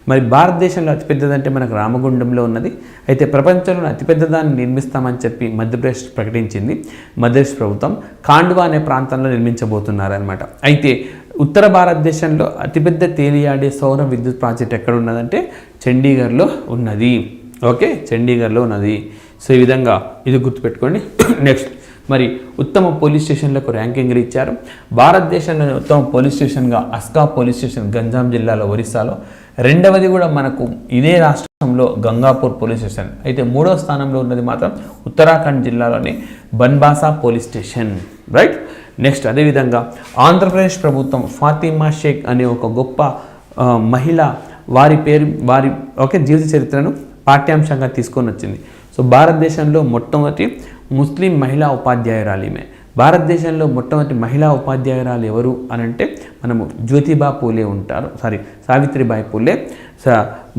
మరి భారతదేశంలో అతిపెద్దదంటే మనకు రామగుండంలో ఉన్నది. అయితే ప్రపంచంలో అతిపెద్దదాన్ని నిర్మిస్తామని చెప్పి మధ్యప్రదేశ్ ప్రకటించింది. మధ్యప్రదేశ్ ప్రభుత్వం ఖాండ్వా అనే ప్రాంతంలో నిర్మించబోతున్నారనమాట. అయితే ఉత్తర భారతదేశంలో అతిపెద్ద తేలియాడే సౌర విద్యుత్ ప్రాజెక్ట్ ఎక్కడ ఉన్నదంటే చండీగఢ్లో ఉన్నది. ఓకే, చండీగఢ్లో ఉన్నది. సో ఈ విధంగా ఇది గుర్తుపెట్టుకోండి. నెక్స్ట్ మరి ఉత్తమ పోలీస్ స్టేషన్లకు ర్యాంకింగ్లు ఇచ్చారు. భారతదేశంలోని ఉత్తమ police స్టేషన్గా Aska police station Ganjam జిల్లాలో ఒరిస్సాలో, రెండవది కూడా మనకు ఇదే రాష్ట్రంలో గంగాపూర్ పోలీస్ స్టేషన్. అయితే 3వ స్థానంలో ఉన్నది మాత్రం ఉత్తరాఖండ్ జిల్లాలోని బన్బాసా పోలీస్ స్టేషన్. రైట్. నెక్స్ట్ అదేవిధంగా ఆంధ్రప్రదేశ్ ప్రభుత్వం ఫాతిమా షేక్ అనే ఒక గొప్ప మహిళ వారి జీవిత చరిత్రను పాఠ్యాంశంగా తీసుకొని వచ్చింది. సో భారతదేశంలో మొట్టమొదటి ముస్లిం మహిళా ఉపాధ్యాయురాలు ఈమె. భారతదేశంలో మొట్టమొదటి మహిళా ఉపాధ్యాయురాలు ఎవరు అని అంటే మనము జ్యోతిబా పూలే ఉంటారు, సావిత్రిబాయి పూలే.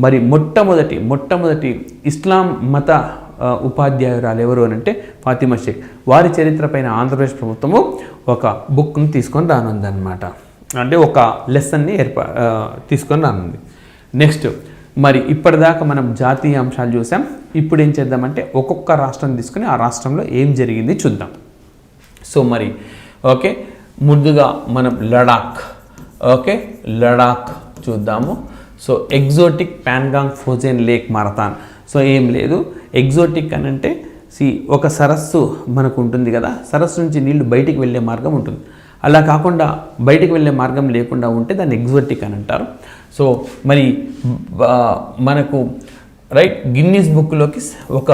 మరి మొట్టమొదటి ఇస్లాం మత ఉపాధ్యాయురాలు ఎవరు అని అంటే ఫాతిమా షేక్. వారి చరిత్ర పైన ఆంధ్రప్రదేశ్ ప్రభుత్వము ఒక బుక్ని తీసుకొని రానుందన్నమాట. అంటే ఒక లెసన్ని తీసుకొని రానుంది. నెక్స్ట్ మరి ఇప్పటిదాకా మనం జాతీయ అంశాలు చూసాం. ఇప్పుడు ఏం చేద్దామంటే ఒక్కొక్క రాష్ట్రం తీసుకుని ఆ రాష్ట్రంలో ఏం జరిగింది చూద్దాం. సో మరి ఓకే, ముందుగా మనం లడాక్ చూద్దాము. So exotic Pangong frozen lake marathon. So ఏం లేదు, ఎగ్జోటిక్ అని అంటే ఒక సరస్సు మనకు ఉంటుంది కదా, సరస్సు నుంచి నీళ్లు బయటికి వెళ్ళే మార్గం ఉంటుంది. అలా కాకుండా బయటికి వెళ్ళే మార్గం లేకుండా ఉంటే దాన్ని ఎగ్జోటిక్ అని అంటారు. సో మరి మనకు రైట్ గిన్నీస్ బుక్లోకి ఒక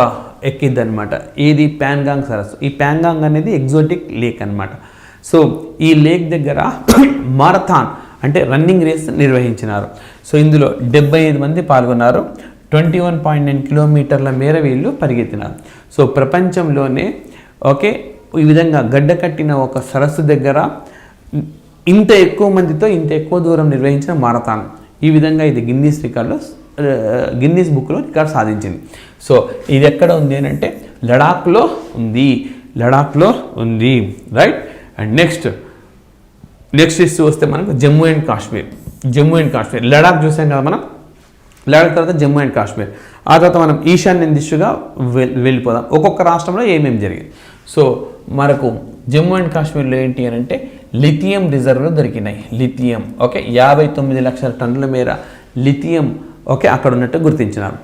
ఎక్కిద్ది అనమాట. ఏది? ప్యాన్గాంగ్ సరస్సు. ఈ ప్యాన్గాంగ్ అనేది ఎగ్జోటిక్ లేక్ అనమాట. సో ఈ లేక్ దగ్గర మారథాన్ అంటే రన్నింగ్ రేస్ నిర్వహించినారు. సో ఇందులో 75 మంది పాల్గొన్నారు. 21.9 కిలోమీటర్ల మేర వీళ్ళు పరిగెత్తినారు. సో ప్రపంచంలోనే ఈ విధంగా గడ్డ కట్టిన ఒక సరస్సు దగ్గర ఇంత ఎక్కువ మందితో ఇంత ఎక్కువ దూరం నిర్వహించిన మారథాన్. ఈ విధంగా ఇది గిన్నీస్ బుక్లో రికార్డ్ సాధించింది. సో ఇది ఎక్కడ ఉంది అని అంటే లడాఖ్లో ఉంది. రైట్. అండ్ నెక్స్ట్ ఇష్యూ వస్తే మనకు జమ్మూ అండ్ కాశ్మీర్. లడాక్ చూసాం కదా మనం. లడాక్ తర్వాత జమ్మూ అండ్ కాశ్మీర్. ఆ తర్వాత మనం ఈశాన్య దిశగా వెళ్ళిపోదాం. ఒక్కొక్క రాష్ట్రంలో ఏమేమి జరిగింది. సో మనకు జమ్మూ అండ్ కాశ్మీర్లో ఏంటి అని అంటే లిథియం రిజర్వ్లు దొరికినాయి. 59 లక్షల టన్నుల మేర లిథియం అక్కడ ఉన్నట్టు గుర్తించినారు.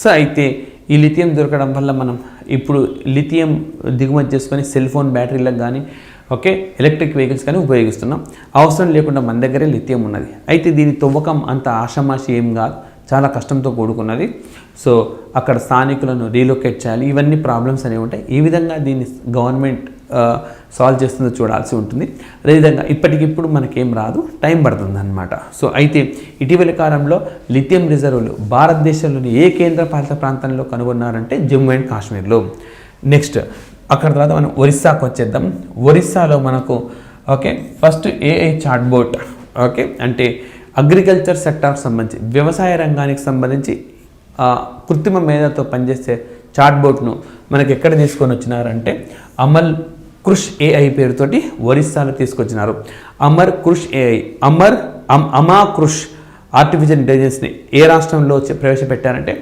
సో అయితే ఈ లిథియం దొరకడం వల్ల మనం ఇప్పుడు లిథియం దిగుమతి చేసుకొని సెల్ ఫోన్ బ్యాటరీలకు కానీ ఎలక్ట్రిక్ వెహికల్స్ కానీ ఉపయోగిస్తున్నాం. అవసరం లేకుండా మన దగ్గరే లిథియం ఉన్నది. అయితే దీని తవ్వకం అంత ఆషామాషి ఏం కాదు, చాలా కష్టంతో కూడుకున్నది. సో అక్కడ స్థానికులను రీలొకేట్ చేయాలి. ఇవన్నీ ప్రాబ్లమ్స్ అనేవి ఉంటాయి. ఈ విధంగా దీన్ని గవర్నమెంట్ సాల్వ్ చేస్తుందో చూడాల్సి ఉంటుంది. అదేవిధంగా ఇప్పటికిప్పుడు మనకేం రాదు, టైం పడుతుంది అనమాట. సో అయితే ఇటీవలి కాలంలో లిథియం రిజర్వులు భారతదేశంలోని ఏ కేంద్రపాలిత ప్రాంతంలో కనుగొన్నారంటే జమ్మూ అండ్ కాశ్మీర్లో. నెక్స్ట్ అక్కడ తర్వాత మనం ఒరిస్సాకు వచ్చేద్దాం. ఒరిస్సాలో మనకు ఫస్ట్ ఏఐ చాట్బోట్ అంటే అగ్రికల్చర్ సెక్టార్కి సంబంధించి వ్యవసాయ రంగానికి సంబంధించి కృత్రిమ మేధతో పనిచేసే చాట్బోట్ను మనకి ఎక్కడ తీసుకొని వచ్చినారంటే అమల్ కృష్ ఏఐ పేరుతోటి ఒరిస్సాలో తీసుకొచ్చినారు. అమర్ కృష్ ఏఐ అమా కృష్ ఆర్టిఫిషియల్ ఇంటెలిజెన్స్ని ఏ రాష్ట్రంలో ప్రవేశపెట్టారంటే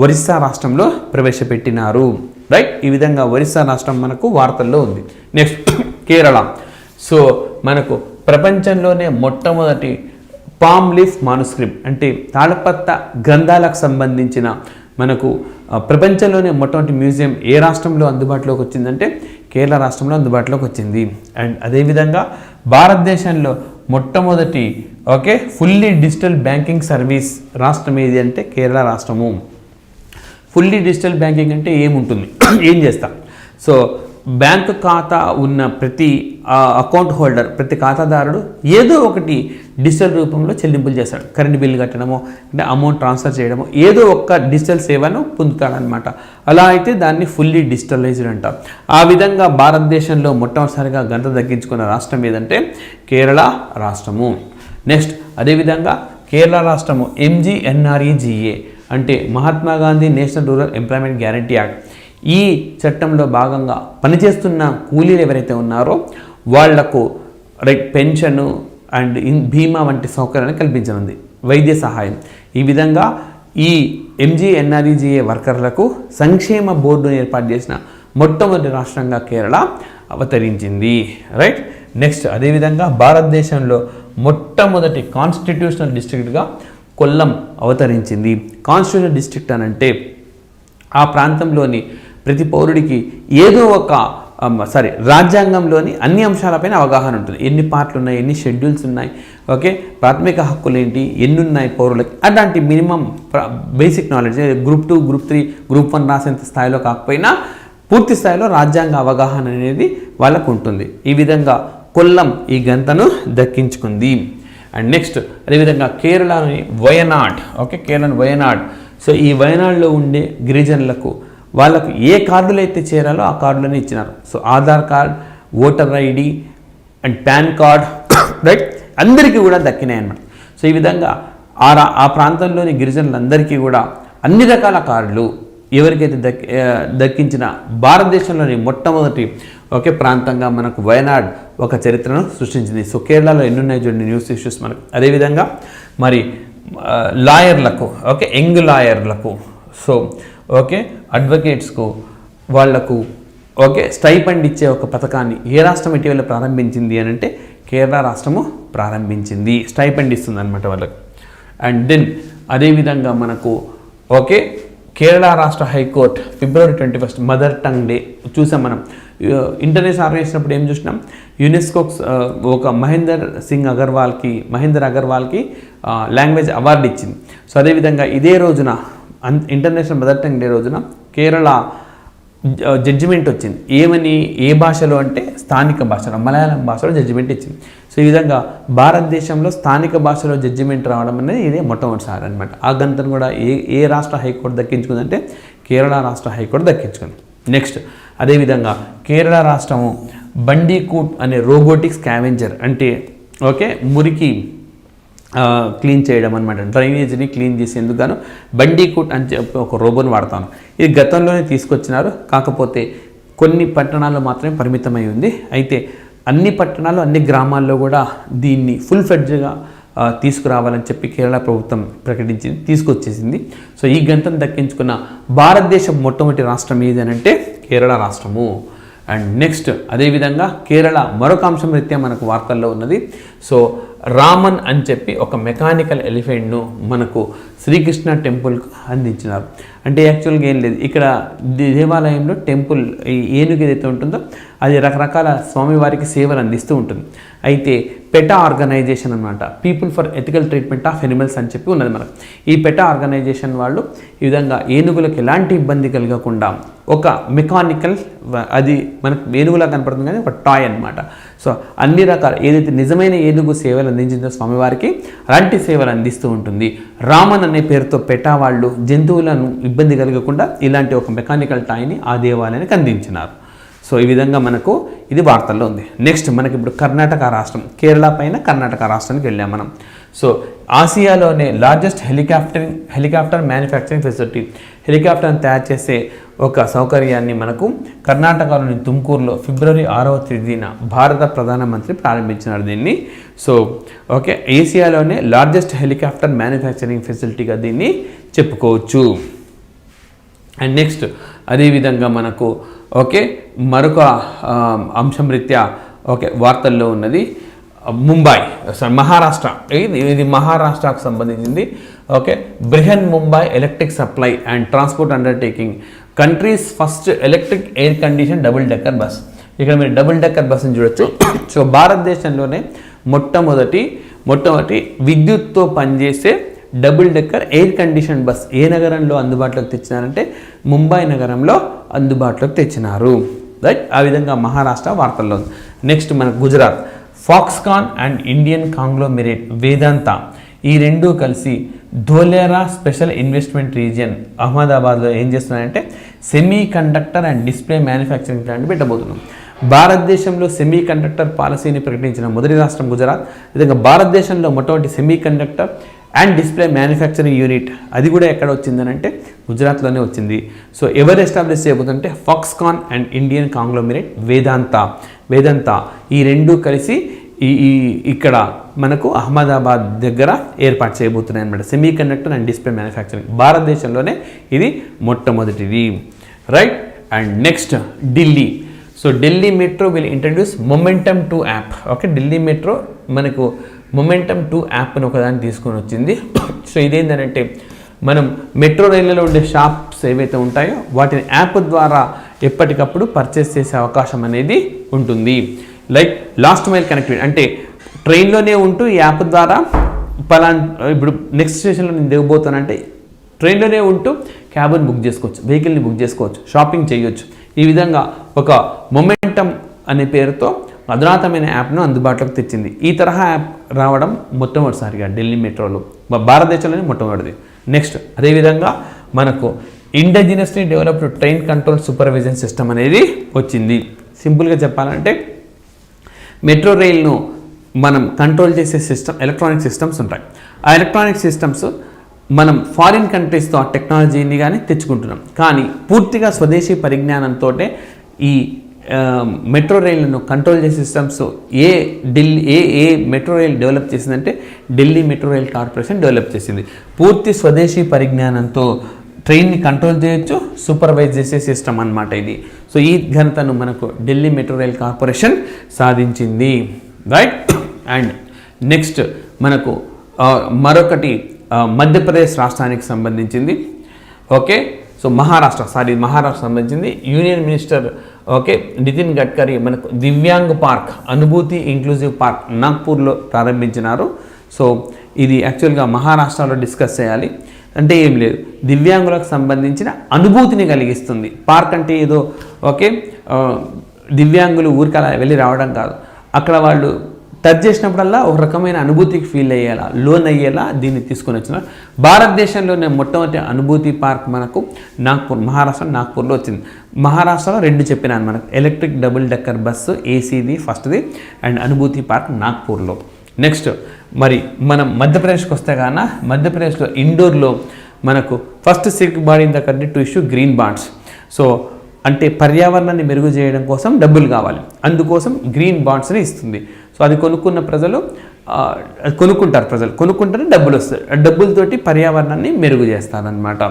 ఒరిస్సా రాష్ట్రంలో ప్రవేశపెట్టినారు. రైట్. ఈ విధంగా ఒరిస్సా రాష్ట్రం మనకు వార్తల్లో ఉంది. నెక్స్ట్ కేరళ. సో మనకు ప్రపంచంలోనే మొట్టమొదటి పామ్ లీఫ్ మానుస్క్రిప్ట్ అంటే తాళపత్త గ్రంథాలకు సంబంధించిన మనకు ప్రపంచంలోనే మొట్టమొదటి మ్యూజియం ఏ రాష్ట్రంలో అందుబాటులోకి వచ్చిందంటే కేరళ రాష్ట్రంలో అందుబాటులోకి వచ్చింది. అండ్ అదేవిధంగా భారతదేశంలో మొట్టమొదటి ఫుల్లీ డిజిటల్ బ్యాంకింగ్ సర్వీస్ రాష్ట్రం ఏది అంటే కేరళ రాష్ట్రము. ఫుల్లీ డిజిటల్ బ్యాంకింగ్ అంటే ఏముంటుంది, ఏం చేస్తాం? సో బ్యాంకు ఖాతా ఉన్న ప్రతి అకౌంట్ హోల్డర్, ప్రతి ఖాతాదారుడు ఏదో ఒకటి డిజిటల్ రూపంలో చెల్లింపులు చేస్తాడు. కరెంట్ బిల్లు కట్టడమో, అంటే అమౌంట్ ట్రాన్స్ఫర్ చేయడమో, ఏదో ఒక్క డిజిటల్ సేవను పొందుతాడనమాట. అలా అయితే దాన్ని ఫుల్లీ డిజిటలైజ్డ్ అంటారు. ఆ విధంగా భారతదేశంలో మొట్టమొదటిసారిగా గంట దక్కించుకున్న రాష్ట్రం ఏదంటే కేరళ రాష్ట్రము. నెక్స్ట్ అదేవిధంగా కేరళ రాష్ట్రము MGNREGA అంటే Mahatma Gandhi national rural employment guarantee act. ఈ చట్టంలో భాగంగా పనిచేస్తున్న కూలీలు ఎవరైతే ఉన్నారో వాళ్లకు పెన్షను అండ్ బీమా వంటి సౌకర్యాన్ని కల్పించనుంది, వైద్య సహాయం. ఈ విధంగా ఈ MGNREGA వర్కర్లకు సంక్షేమ బోర్డును ఏర్పాటు చేసిన మొట్టమొదటి రాష్ట్రంగా కేరళ అవతరించింది. రైట్. నెక్స్ట్ అదేవిధంగా భారతదేశంలో మొట్టమొదటి కాన్స్టిట్యూషనల్ డిస్ట్రిక్ట్గా కొల్లం అవతరించింది. కాన్స్టిట్యూషనల్ డిస్ట్రిక్ట్ అని అంటే ఆ ప్రాంతంలోని ప్రతి పౌరుడికి ఏదో ఒక రాజ్యాంగంలోని అన్ని అంశాలపైన అవగాహన ఉంటుంది. ఎన్ని పార్ట్లు ఉన్నాయి, ఎన్ని షెడ్యూల్స్ ఉన్నాయి, ఓకే, ప్రాథమిక హక్కులు ఏంటి, ఎన్ని ఉన్నాయి పౌరులకి, అలాంటి minimum basic knowledge group 2, group 3, group 1 రాసేంత స్థాయిలో కాకపోయినా పూర్తి స్థాయిలో రాజ్యాంగ అవగాహన అనేది వాళ్ళకు ఉంటుంది. ఈ విధంగా కొల్లం ఈ గంటను దక్కించుకుంది. అండ్ నెక్స్ట్ అదేవిధంగా కేరళని వయనాడ్, ఓకే, కేరళని వయనాడ్. సో ఈ వయనాడ్లో ఉండే గిరిజనులకు వాళ్ళకు ఏ కార్డులు అయితే చేరాలో ఆ కార్డులని ఇచ్చినారు. So Aadhaar card, voter ID and pan card, right, అందరికీ కూడా దక్కినాయి అన్నమాట. సో ఈ విధంగా ఆ ప్రాంతంలోని గిరిజనులందరికీ కూడా అన్ని రకాల కార్డులు ఎవరికైతే దక్కించిన భారతదేశంలోని మొట్టమొదటి ఒకే ప్రాంతంగా మనకు వయనాడ్ ఒక చరిత్రను సృష్టించింది. సో కేరళలో ఎన్నున్నాయి చూడండి న్యూస్ ఇష్యూస్ మనకు. అదేవిధంగా మరి లాయర్లకు, ఓకే, యంగ్ లాయర్లకు, సో ఓకే, అడ్వకేట్స్కు వాళ్లకు ఓకే స్టైపెండ్ ఇచ్చే ఒక పథకాన్ని ఏ రాష్ట్రం ఇటీవల ప్రారంభించింది అని అంటే కేరళ రాష్ట్రము ప్రారంభించింది. స్టైపెండ్ ఇస్తుంది అనమాట వాళ్ళకు. అండ్ దెన్ అదేవిధంగా మనకు ఓకే కేరళ రాష్ట్ర high court February 21 mother tongue day చూసాం మనం. ఇంటర్నేషనల్ ఆర్గనైజేషన్ అప్పుడు ఏం చూసినాం, యునెస్కో ఒక మహేందర్ అగర్వాల్కి లాంగ్వేజ్ అవార్డు ఇచ్చింది. సో అదేవిధంగా ఇదే రోజున ఇంటర్నేషనల్ మదర్ టంగ్ డే రోజున కేరళ జడ్జిమెంట్ వచ్చింది. ఏమని, ఏ భాషలో అంటే స్థానిక భాషలో, మలయాళం భాషలో జడ్జిమెంట్ ఇచ్చింది. సో ఈ విధంగా భారతదేశంలో స్థానిక భాషలో జడ్జిమెంట్ రావడం అనేది ఇదే మొట్టమొదటిసారి అనమాట. ఆ గంటను కూడా ఏ రాష్ట్ర హైకోర్టు దక్కించుకుందంటే కేరళ రాష్ట్ర హైకోర్టు దక్కించుకుంది. నెక్స్ట్ అదేవిధంగా కేరళ రాష్ట్రము బండీకూట్ అనే రోబోటిక్ స్కావెంజర్ అంటే ఓకే మురికి క్లీన్ చేయడం అనమాట, డ్రైనేజీని క్లీన్ చేసేందుకు గాను బండీకూట్ అని చెప్పి ఒక రోబోని వాడతాను. ఇది గతంలోనే తీసుకొచ్చినారు, కాకపోతే కొన్ని పట్టణాల్లో మాత్రమే పరిమితమై ఉంది. అయితే అన్ని పట్టణాలు, అన్ని గ్రామాల్లో కూడా దీన్ని ఫుల్ ఫ్లెడ్జ్గా తీసుకురావాలని చెప్పి కేరళ ప్రభుత్వం ప్రకటించింది, తీసుకొచ్చేసింది. సో ఈ గంటను దక్కించుకున్న భారతదేశం మొట్టమొదటి రాష్ట్రం ఏది అని అంటే కేరళ రాష్ట్రము. అండ్ నెక్స్ట్ అదేవిధంగా కేరళ మరొక అంశం రీత్యా మనకు వార్తల్లో ఉన్నది. సో రామన్ అని చెప్పి ఒక మెకానికల్ ఎలిఫెంట్ను మనకు శ్రీకృష్ణ టెంపుల్కు అందించినారు. అంటే యాక్చువల్గా ఏం లేదు, ఇక్కడ దేవాలయంలో టెంపుల్ ఏనుగు ఏదైతే ఉంటుందో అది రకరకాల స్వామివారికి సేవలు అందిస్తూ ఉంటుంది. అయితే పెటా ఆర్గనైజేషన్ అనమాట, people for ethical treatment of animals అని చెప్పి ఉన్నది మనకు. ఈ పెటా ఆర్గనైజేషన్ వాళ్ళు ఈ విధంగా ఏనుగులకు ఎలాంటి ఇబ్బంది కలగకుండా ఒక మెకానికల్, అది మనకు ఏనుగులా కనపడుతుంది కానీ ఒక టాయ్ అనమాట. సో అన్ని రకాల ఏదైతే నిజమైన ఏనుగు సేవలు అందించిందో స్వామివారికి అలాంటి సేవలు అందిస్తూ ఉంటుంది. రామన్ అనే పేరుతో పెటా వాళ్ళు జంతువులను ఇబ్బంది కలగకుండా ఇలాంటి ఒక మెకానికల్ టాయ్ని ఆ దేవాలయానికి అందించినారు. సో ఈ విధంగా మనకు ఇది వార్తల్లో ఉంది. నెక్స్ట్ మనకి ఇప్పుడు కర్ణాటక రాష్ట్రం, కేరళ పైన కర్ణాటక రాష్ట్రానికి వెళ్ళాం మనం. సో ఆసియాలోనే లార్జెస్ట్ హెలికాప్టర్ మ్యానుఫ్యాక్చరింగ్ ఫెసిలిటీ, హెలికాప్టర్ని తయారు చేసే ఒక సౌకర్యాన్ని మనకు కర్ణాటకలోని తుమ్కూరులో February 6వ తేదీన భారత ప్రధానమంత్రి ప్రారంభించినారు దీన్ని. సో ఓకే ఏసియాలోనే లార్జెస్ట్ హెలికాప్టర్ మ్యానుఫ్యాక్చరింగ్ ఫెసిలిటీగా దీన్ని చెప్పుకోవచ్చు. అండ్ నెక్స్ట్ అదేవిధంగా మనకు ఓకే మరొక అంశం రీత్యా ఓకే వార్తల్లో ఉన్నది ముంబై, మహారాష్ట్ర. ఇది మహారాష్ట్రకు సంబంధించింది. Okay Brihan Mumbai electric supply and transport undertaking countries first electric air condition double decker bus. ఇక్కడ మీరు డబుల్ డెక్కర్ బస్ని చూడొచ్చు. సో భారతదేశంలోనే మొట్టమొదటి విద్యుత్తో పనిచేసే double decker air condition bus ఏ నగరంలో అందుబాటులోకి తెచ్చినారంటే ముంబై నగరంలో అందుబాటులోకి తెచ్చినారు. రైట్. ఆ విధంగా మహారాష్ట్ర వార్తల్లో ఉంది. నెక్స్ట్ మన గుజరాత్ ఫాక్స్కాన్ అండ్ ఇండియన్ కాంగ్లోమెరేట్ వేదాంత ఈ రెండూ కలిసి ధోలేరా స్పెషల్ ఇన్వెస్ట్మెంట్ రీజియన్ అహ్మదాబాద్లో ఏం చేస్తున్నాయంటే semiconductor and display manufacturing plant పెట్టబోతున్నాం. భారతదేశంలో సెమీ కండక్టర్ పాలసీని ప్రకటించిన మొదటి రాష్ట్రం గుజరాత్. విధంగా భారతదేశంలో మొట్టమొదటి semi conductor and display manufacturing unit అది కూడా ఎక్కడ వచ్చిందని అంటే గుజరాత్లోనే వచ్చింది. సో ఎవరు ఎస్టాబ్లిష్ చేయబోతుంటే ఫాక్స్కాన్ అండ్ ఇండియన్ కాంగ్లోమెరేట్ వేదాంత ఈ రెండూ కలిసి ఇక్కడ మనకు అహ్మదాబాద్ దగ్గర ఏర్పాటు చేయబోతున్నాయి అనమాట. Semi conductor and display manufacturing భారతదేశంలోనే ఇది మొట్టమొదటిది, right. And next Delhi. So Delhi metro will introduce momentum 2 app. Okay, Delhi metro మనకు మొమెంటమ్ 2 యాప్ను ఒకదాన్ని తీసుకొని వచ్చింది. సో ఇదేంటంటే మనం మెట్రో రైళ్లలో ఉండే షాప్స్ ఏవైతే ఉంటాయో వాటిని యాప్ ద్వారా ఎప్పటికప్పుడు పర్చేస్ చేసే అవకాశం అనేది ఉంటుంది. లైక్ లాస్ట్ మైల్ కనెక్టివిటీ అంటే ట్రైన్లోనే ఉంటూ ఈ యాప్ ద్వారా ఇప్పుడు నెక్స్ట్ స్టేషన్లో నేను దిగబోతానంటే ట్రైన్లోనే ఉంటూ క్యాబ్ని బుక్ చేసుకోవచ్చు, వెహికల్ని బుక్ చేసుకోవచ్చు, షాపింగ్ చేయొచ్చు. ఈ విధంగా ఒక మొమెంటమ్ అనే పేరుతో అధునాతమైన యాప్ను అందుబాటులోకి తెచ్చింది. ఈ తరహా యాప్ రావడం మొట్టమొదటిసారిగా ఢిల్లీ మెట్రోలో భారతదేశంలోనే మొట్టమొదటిది. నెక్స్ట్ అదేవిధంగా మనకు indigenously developed train control supervision system అనేది వచ్చింది. సింపుల్గా చెప్పాలంటే మెట్రో రైల్ను మనం కంట్రోల్ చేసే సిస్టమ్ ఎలక్ట్రానిక్ సిస్టమ్స్ ఉంటాయి. ఆ ఎలక్ట్రానిక్ సిస్టమ్స్ మనం ఫారిన్ కంట్రీస్తో ఆ టెక్నాలజీని కానీ తెచ్చుకుంటున్నాం. కానీ పూర్తిగా స్వదేశీ పరిజ్ఞానంతో ఈ మెట్రో రైళ్లను కంట్రోల్ చేసే సిస్టమ్స్ ఏ మెట్రో రైల్ డెవలప్ చేసిందంటే Delhi metro rail corporation develop చేసింది. పూర్తి స్వదేశీ పరిజ్ఞానంతో ట్రైన్ని కంట్రోల్ చేయొచ్చు, సూపర్వైజ్ చేసే సిస్టమ్ అన్నమాట ఇది. సో ఈ ఘనతను మనకు ఢిల్లీ మెట్రో రైల్ కార్పొరేషన్ సాధించింది, రైట్. అండ్ నెక్స్ట్ మనకు మరొకటి మధ్యప్రదేశ్ రాష్ట్రానికి సంబంధించింది. ఓకే, సో మహారాష్ట్ర సంబంధించింది. యూనియన్ మినిస్టర్ నితిన్ గడ్కరీ మనకు దివ్యాంగ్ పార్క్ అనుభూతి ఇంక్లూజివ్ పార్క్ నాగ్పూర్లో ప్రారంభించినారు. సో ఇది యాక్చువల్గా మహారాష్ట్రలో డిస్కస్ చేయాలి. అంటే ఏం లేదు, దివ్యాంగులకు సంబంధించిన అనుభూతిని కలిగిస్తుంది. పార్క్ అంటే ఏదో దివ్యాంగులు ఊరికి అలా వెళ్ళి రావడం కాదు, అక్కడ వాళ్ళు టచ్ చేసినప్పుడల్లా ఒక రకమైన అనుభూతికి ఫీల్ అయ్యేలా, లోన్ అయ్యేలా దీన్ని తీసుకొని వచ్చినారు. భారతదేశంలోనే మొట్టమొదటి అనుభూతి పార్క్ మనకు మహారాష్ట్ర నాగ్పూర్లో వచ్చింది. మహారాష్ట్రలో 2 చెప్పినాను మనకు, ఎలక్ట్రిక్ డబుల్ డెక్కర్ బస్సు ఏసీది ఫస్ట్ది అండ్ అనుభూతి పార్క్ నాగ్పూర్లో. నెక్స్ట్ మరి మనం మధ్యప్రదేశ్కి వస్తే కాన మధ్యప్రదేశ్లో ఇండోర్లో మనకు first civic body in the country to issue green bonds. So అంటే పర్యావరణాన్ని మెరుగు చేయడం కోసం డబ్బులు కావాలి, అందుకోసం గ్రీన్ బాండ్స్ని ఇస్తుంది. సో అది కొనుక్కున్న ప్రజలు కొనుక్కుంటారు, డబ్బులు వస్తాయి. డబ్బులతోటి పర్యావరణాన్ని మెరుగు చేస్తారనమాట.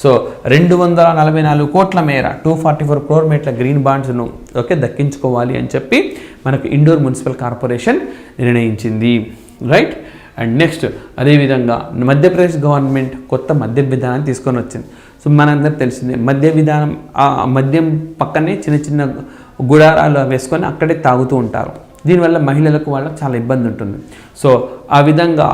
సో 244 కోట్ల మేర 244 crore మేట్ల గ్రీన్ బాండ్స్ను దక్కించుకోవాలి అని చెప్పి మనకు ఇండోర్ మున్సిపల్ కార్పొరేషన్ నిర్ణయించింది, రైట్. అండ్ నెక్స్ట్ అదేవిధంగా మధ్యప్రదేశ్ గవర్నమెంట్ కొత్త మద్యం విధానాన్ని తీసుకొని వచ్చింది. సో మనందరూ తెలిసిందే, మద్యం పక్కనే చిన్న చిన్న గుడారాలు వేసుకొని అక్కడే తాగుతూ ఉంటారు. దీనివల్ల మహిళలకు వాళ్ళకి చాలా ఇబ్బంది ఉంటుంది. సో ఆ విధంగా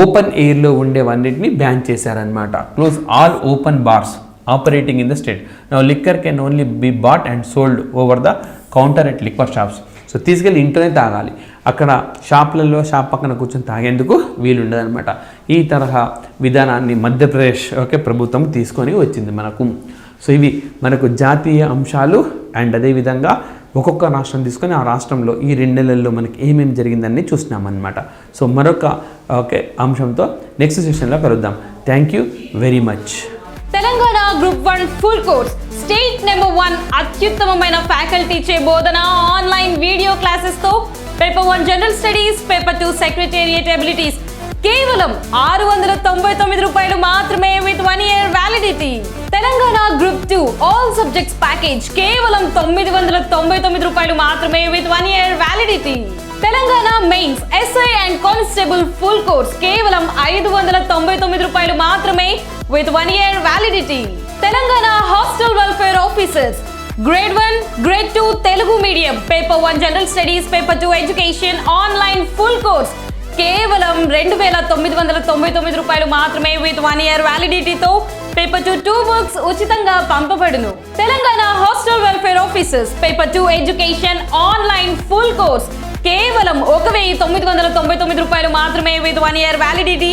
ఓపెన్ ఎయిర్లో ఉండేవన్నిటిని బ్యాన్ చేశారనమాట. Close all open bars operating in the state. Now liquor can only be bought and sold over the counter at liquor shops. So తీసుకెళ్ళి ఇంట్లోనే తాగాలి, అక్కడ షాప్లలో షాప్ పక్కన కూర్చొని తాగేందుకు వీలుండదనమాట. ఈ తరహా విధానాన్ని మధ్యప్రదేశ్ ప్రభుత్వం తీసుకొని వచ్చింది మనకు. సో ఇవి మనకు జాతీయ అంశాలు. అండ్ అదేవిధంగా ఒక్కొక్క రాష్ట్రం తీసుకొని ఆ రాష్ట్రంలో ఈ 2 నెలల్లో మనకి ఏమేమి జరిగిందని చూసినామన్నమాట. సో మరొక అంశంతో నెక్స్ట్ సెషన్లో కలుద్దాం. Thank you very much. Telangana group 1 full course state number 1 అత్యుత్తమమైన ఫ్యాకల్టీ చే బోధన ఆన్లైన్ వీడియో క్లాసెస్ తో paper 1 general studies, paper 2 secretariat abilities కేవలం 699 రూపాయలు మాత్రమే with 1 year validity. Telangana group 2 all subjects package కేవలం 999 రూపాయలు మాత్రమే with 1 year validity. Telangana mains, SI and constable full course కేవలం 599 రూపాయలు మాత్రమే with 1 year validity. Telangana hostel welfare officers grade 1, grade 2 Telugu medium, paper 1 general studies, paper 2 education online full course కేవలం 2,999 రూపాయలు మాత్రమే with 1 year వ్యాలిడిటీతో పేపర్ 2 బుక్స్ ఉచితంగా పంపబడును. Telangana hostel welfare officers paper 2 education online full course కేవలం 1,999 రూపాయలు మాత్రమే విత్ 1 year వ్యాలిడిటీ.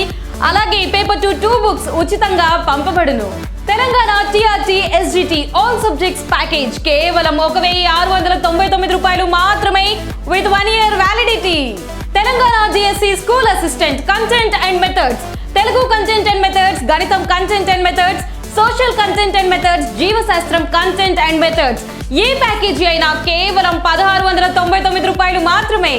అలాగే పేపర్ 2 బుక్స్ ఉచితంగా పంపబడును. Telangana TRT SGT all subjects package కేవలం 1,699 రూపాయలు మాత్రమే with 1 year validity. Telangana GSC school assistant content and methods Telugu content and methods, గణితం content and methods, social content and methods, జీవశాస్త్రం కంటెంట్ అండ్ మెథడ్స్ ఏ package అయినా కేవలం 1,699 రూపాయలు మాత్రమే.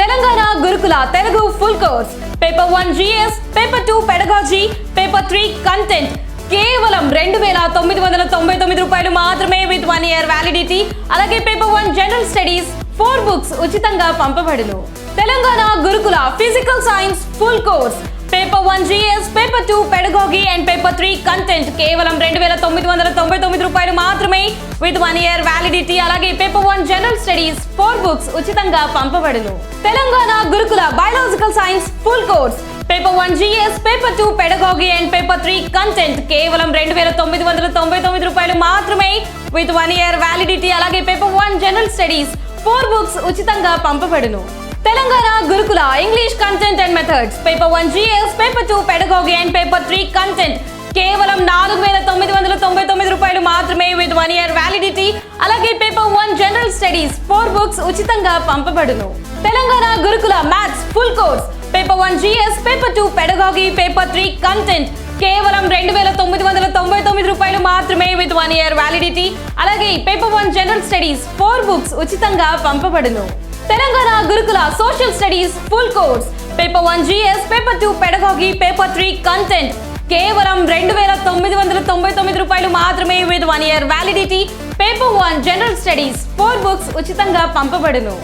Telangana Gurukula Telugu full course paper 1 GS, paper 2 pedagogy, paper 3 content కేవలం 2,999 రూపాయలు మాత్రమే విత్ 1 year వ్యాలిడిటీ. అలాగే పేపర్ 1 జనరల్ స్టడీస్ 4 బుక్స్ ఉచితంగా పంపబడును. Telangana Gurukula physical science full course paper 1 GS, paper 2 pedagogy and paper 3 content కేవలం 2,999 రూపాయలు మాత్రమే విత్ 1 year వ్యాలిడిటీ. అలాగే పేపర్ 1 జనరల్ స్టడీస్ 4 బుక్స్ ఉచితంగా పంపబడును. Telangana Gurukula biological science full course paper 1 GS, paper 2 pedagogy and paper 3 content కేవలం 2,999 రూపాయలు మాత్రమే విత్ 1 year వ్యాలిడిటీ. అలాగే పేపర్ 1 జనరల్ స్టడీస్ 4 బుక్స్ ఉచితంగా పంపబడును. Telangana Gurukula English content and methods paper 1 GS, paper 2 pedagogy and paper 3 content కేవలం 4,999 రూపాయలు మాత్రమే విత్ 1 year వ్యాలిడిటీ. అలాగే పేపర్ 1 జనరల్ స్టడీస్ 4 బుక్స్ ఉచితంగా పంపబడును. Telangana Gurukula maths full course paper 1 GS, paper 2 pedagogy, paper 3 content కేవలం 2,999 రూపాయలు మాత్రమే విత్ 1 year వ్యాలిడిటీ. అలాగే పేపర్ 1 జనరల్ స్టడీస్ 4 బుక్స్ ఉచితంగా పంపబడును. Telangana Gurukula social studies full course paper 1 GS, paper 2 pedagogy, paper 3 content కేవలం 2,999 రూపాయలు మాత్రమే with 1 year validity. Paper 1 general studies 4 books ఉచితంగా పంపబడును.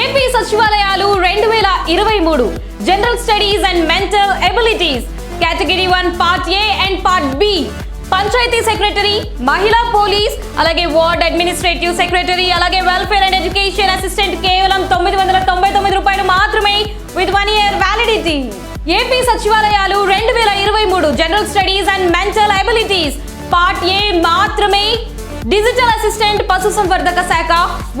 ఏపీ సచివాలయాలు 2023 general studies and mental abilities category 1 part A and part B panchayat secretary, మహిళా police, అలాగే ward administrative secretary, అలాగే welfare and education assistant కేవలం 999 రూపాయలు మాత్రమే విత్ 1 year వ్యాలిడిటీ. ఏపీ సచివాలయాలు 2023 general studies and mental abilities part A మాత్రమే. Digital assistant, పశుసంవర్ధక శాఖ,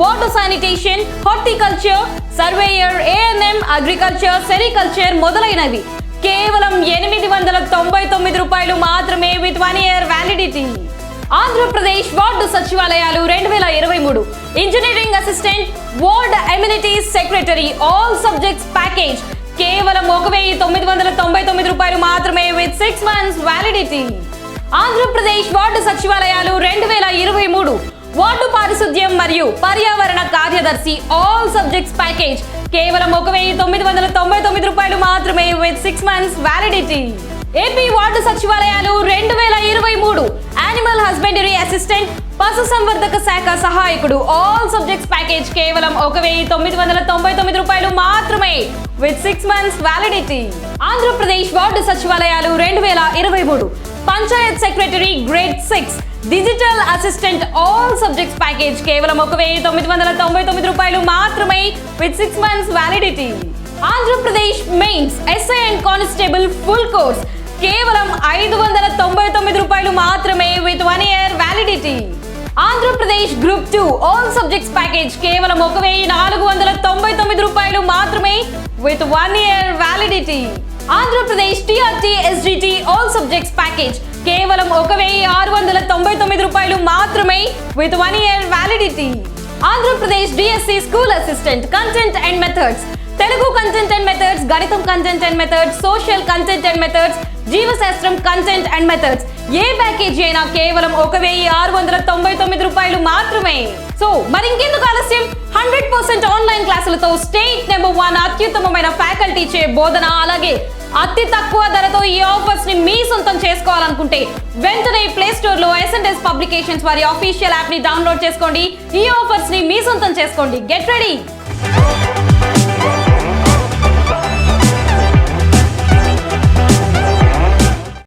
water sanitation, horticulture, surveyor, ANM, agriculture, sericulture మొదలైనవి కేవలం 899 రూపాయలు మాత్రమే with 1 year validity. Andhra Pradesh ward సచివాలయాలు 2023 engineering assistant, ward amenities secretary all subjects package కేవలం 1,999 రూపాయలు మాత్రమే with 6 months validity. Andhra Pradesh ward సచివాలయాలు 2023 వార్డు పారిశుద్ధ్యం మరియు పర్యావరణ కార్యదర్శి ఆల్ సబ్జెక్ట్స్ ప్యాకేజ్ కేవలం 1,999 రూపాయలు మాత్రమే with 6 months validity. AP ward సచివాలయాలు 2023 యానిమల్ హస్బెండరీ అసిస్టెంట్, పశుసంవర్ధక శాఖ సహాయకుడు ఆల్ సబ్జెక్ట్స్ ప్యాకేజ్ కేవలం 1,999 రూపాయలు మాత్రమే with 6 months validity. Andhra Pradesh ward సచివాలయాలు 2023 Panchayat secretary grade 6 digital assistant all subjects package కేవలం 1,999 రూపాయలు మాత్రమే with 6 months validity. Andhra Pradesh mains SI and constable full course కేవలం 599 రూపాయలు మాత్రమే with 1 year validity. Andhra Pradesh group 2 all subjects package కేవలం 1,499 రూపాయలు మాత్రమే with 1 year validity. Andhra Pradesh TRT SGT all subjects package కేవలం 1,699 రూపాయలు మాత్రమే with 1 year validity. Andhra Pradesh DSC school assistant content and methods Telugu content and methods, గణితం content and methods, social content and methods, జీవశాస్త్రం content and methods ఏ package అయినా కేవలం 1,699 రూపాయలు మాత్రమే. సో మరి ఇంకెందుకు ఆలస్యం, 100% ఆన్లైన్ క్లాసులతో స్టేట్ నెంబర్ 1 అత్యుత్తమమైన ఫ్యాకల్టీ చే బోధన, అలాగే అతి తక్కువ ధరతో ఈ ఆఫర్స్ ని మీ సొంతం చేసుకోవాలనుకుంటే వెంటనే ప్లే స్టోర్ లో S&S పబ్లికేషన్స్ వారి ఆఫీషియల్ యాప్ ని డౌన్లోడ్ చేసుకోండి. ఈ ఆఫర్స్ ని మీ సొంతం చేసుకోండి. Get ready.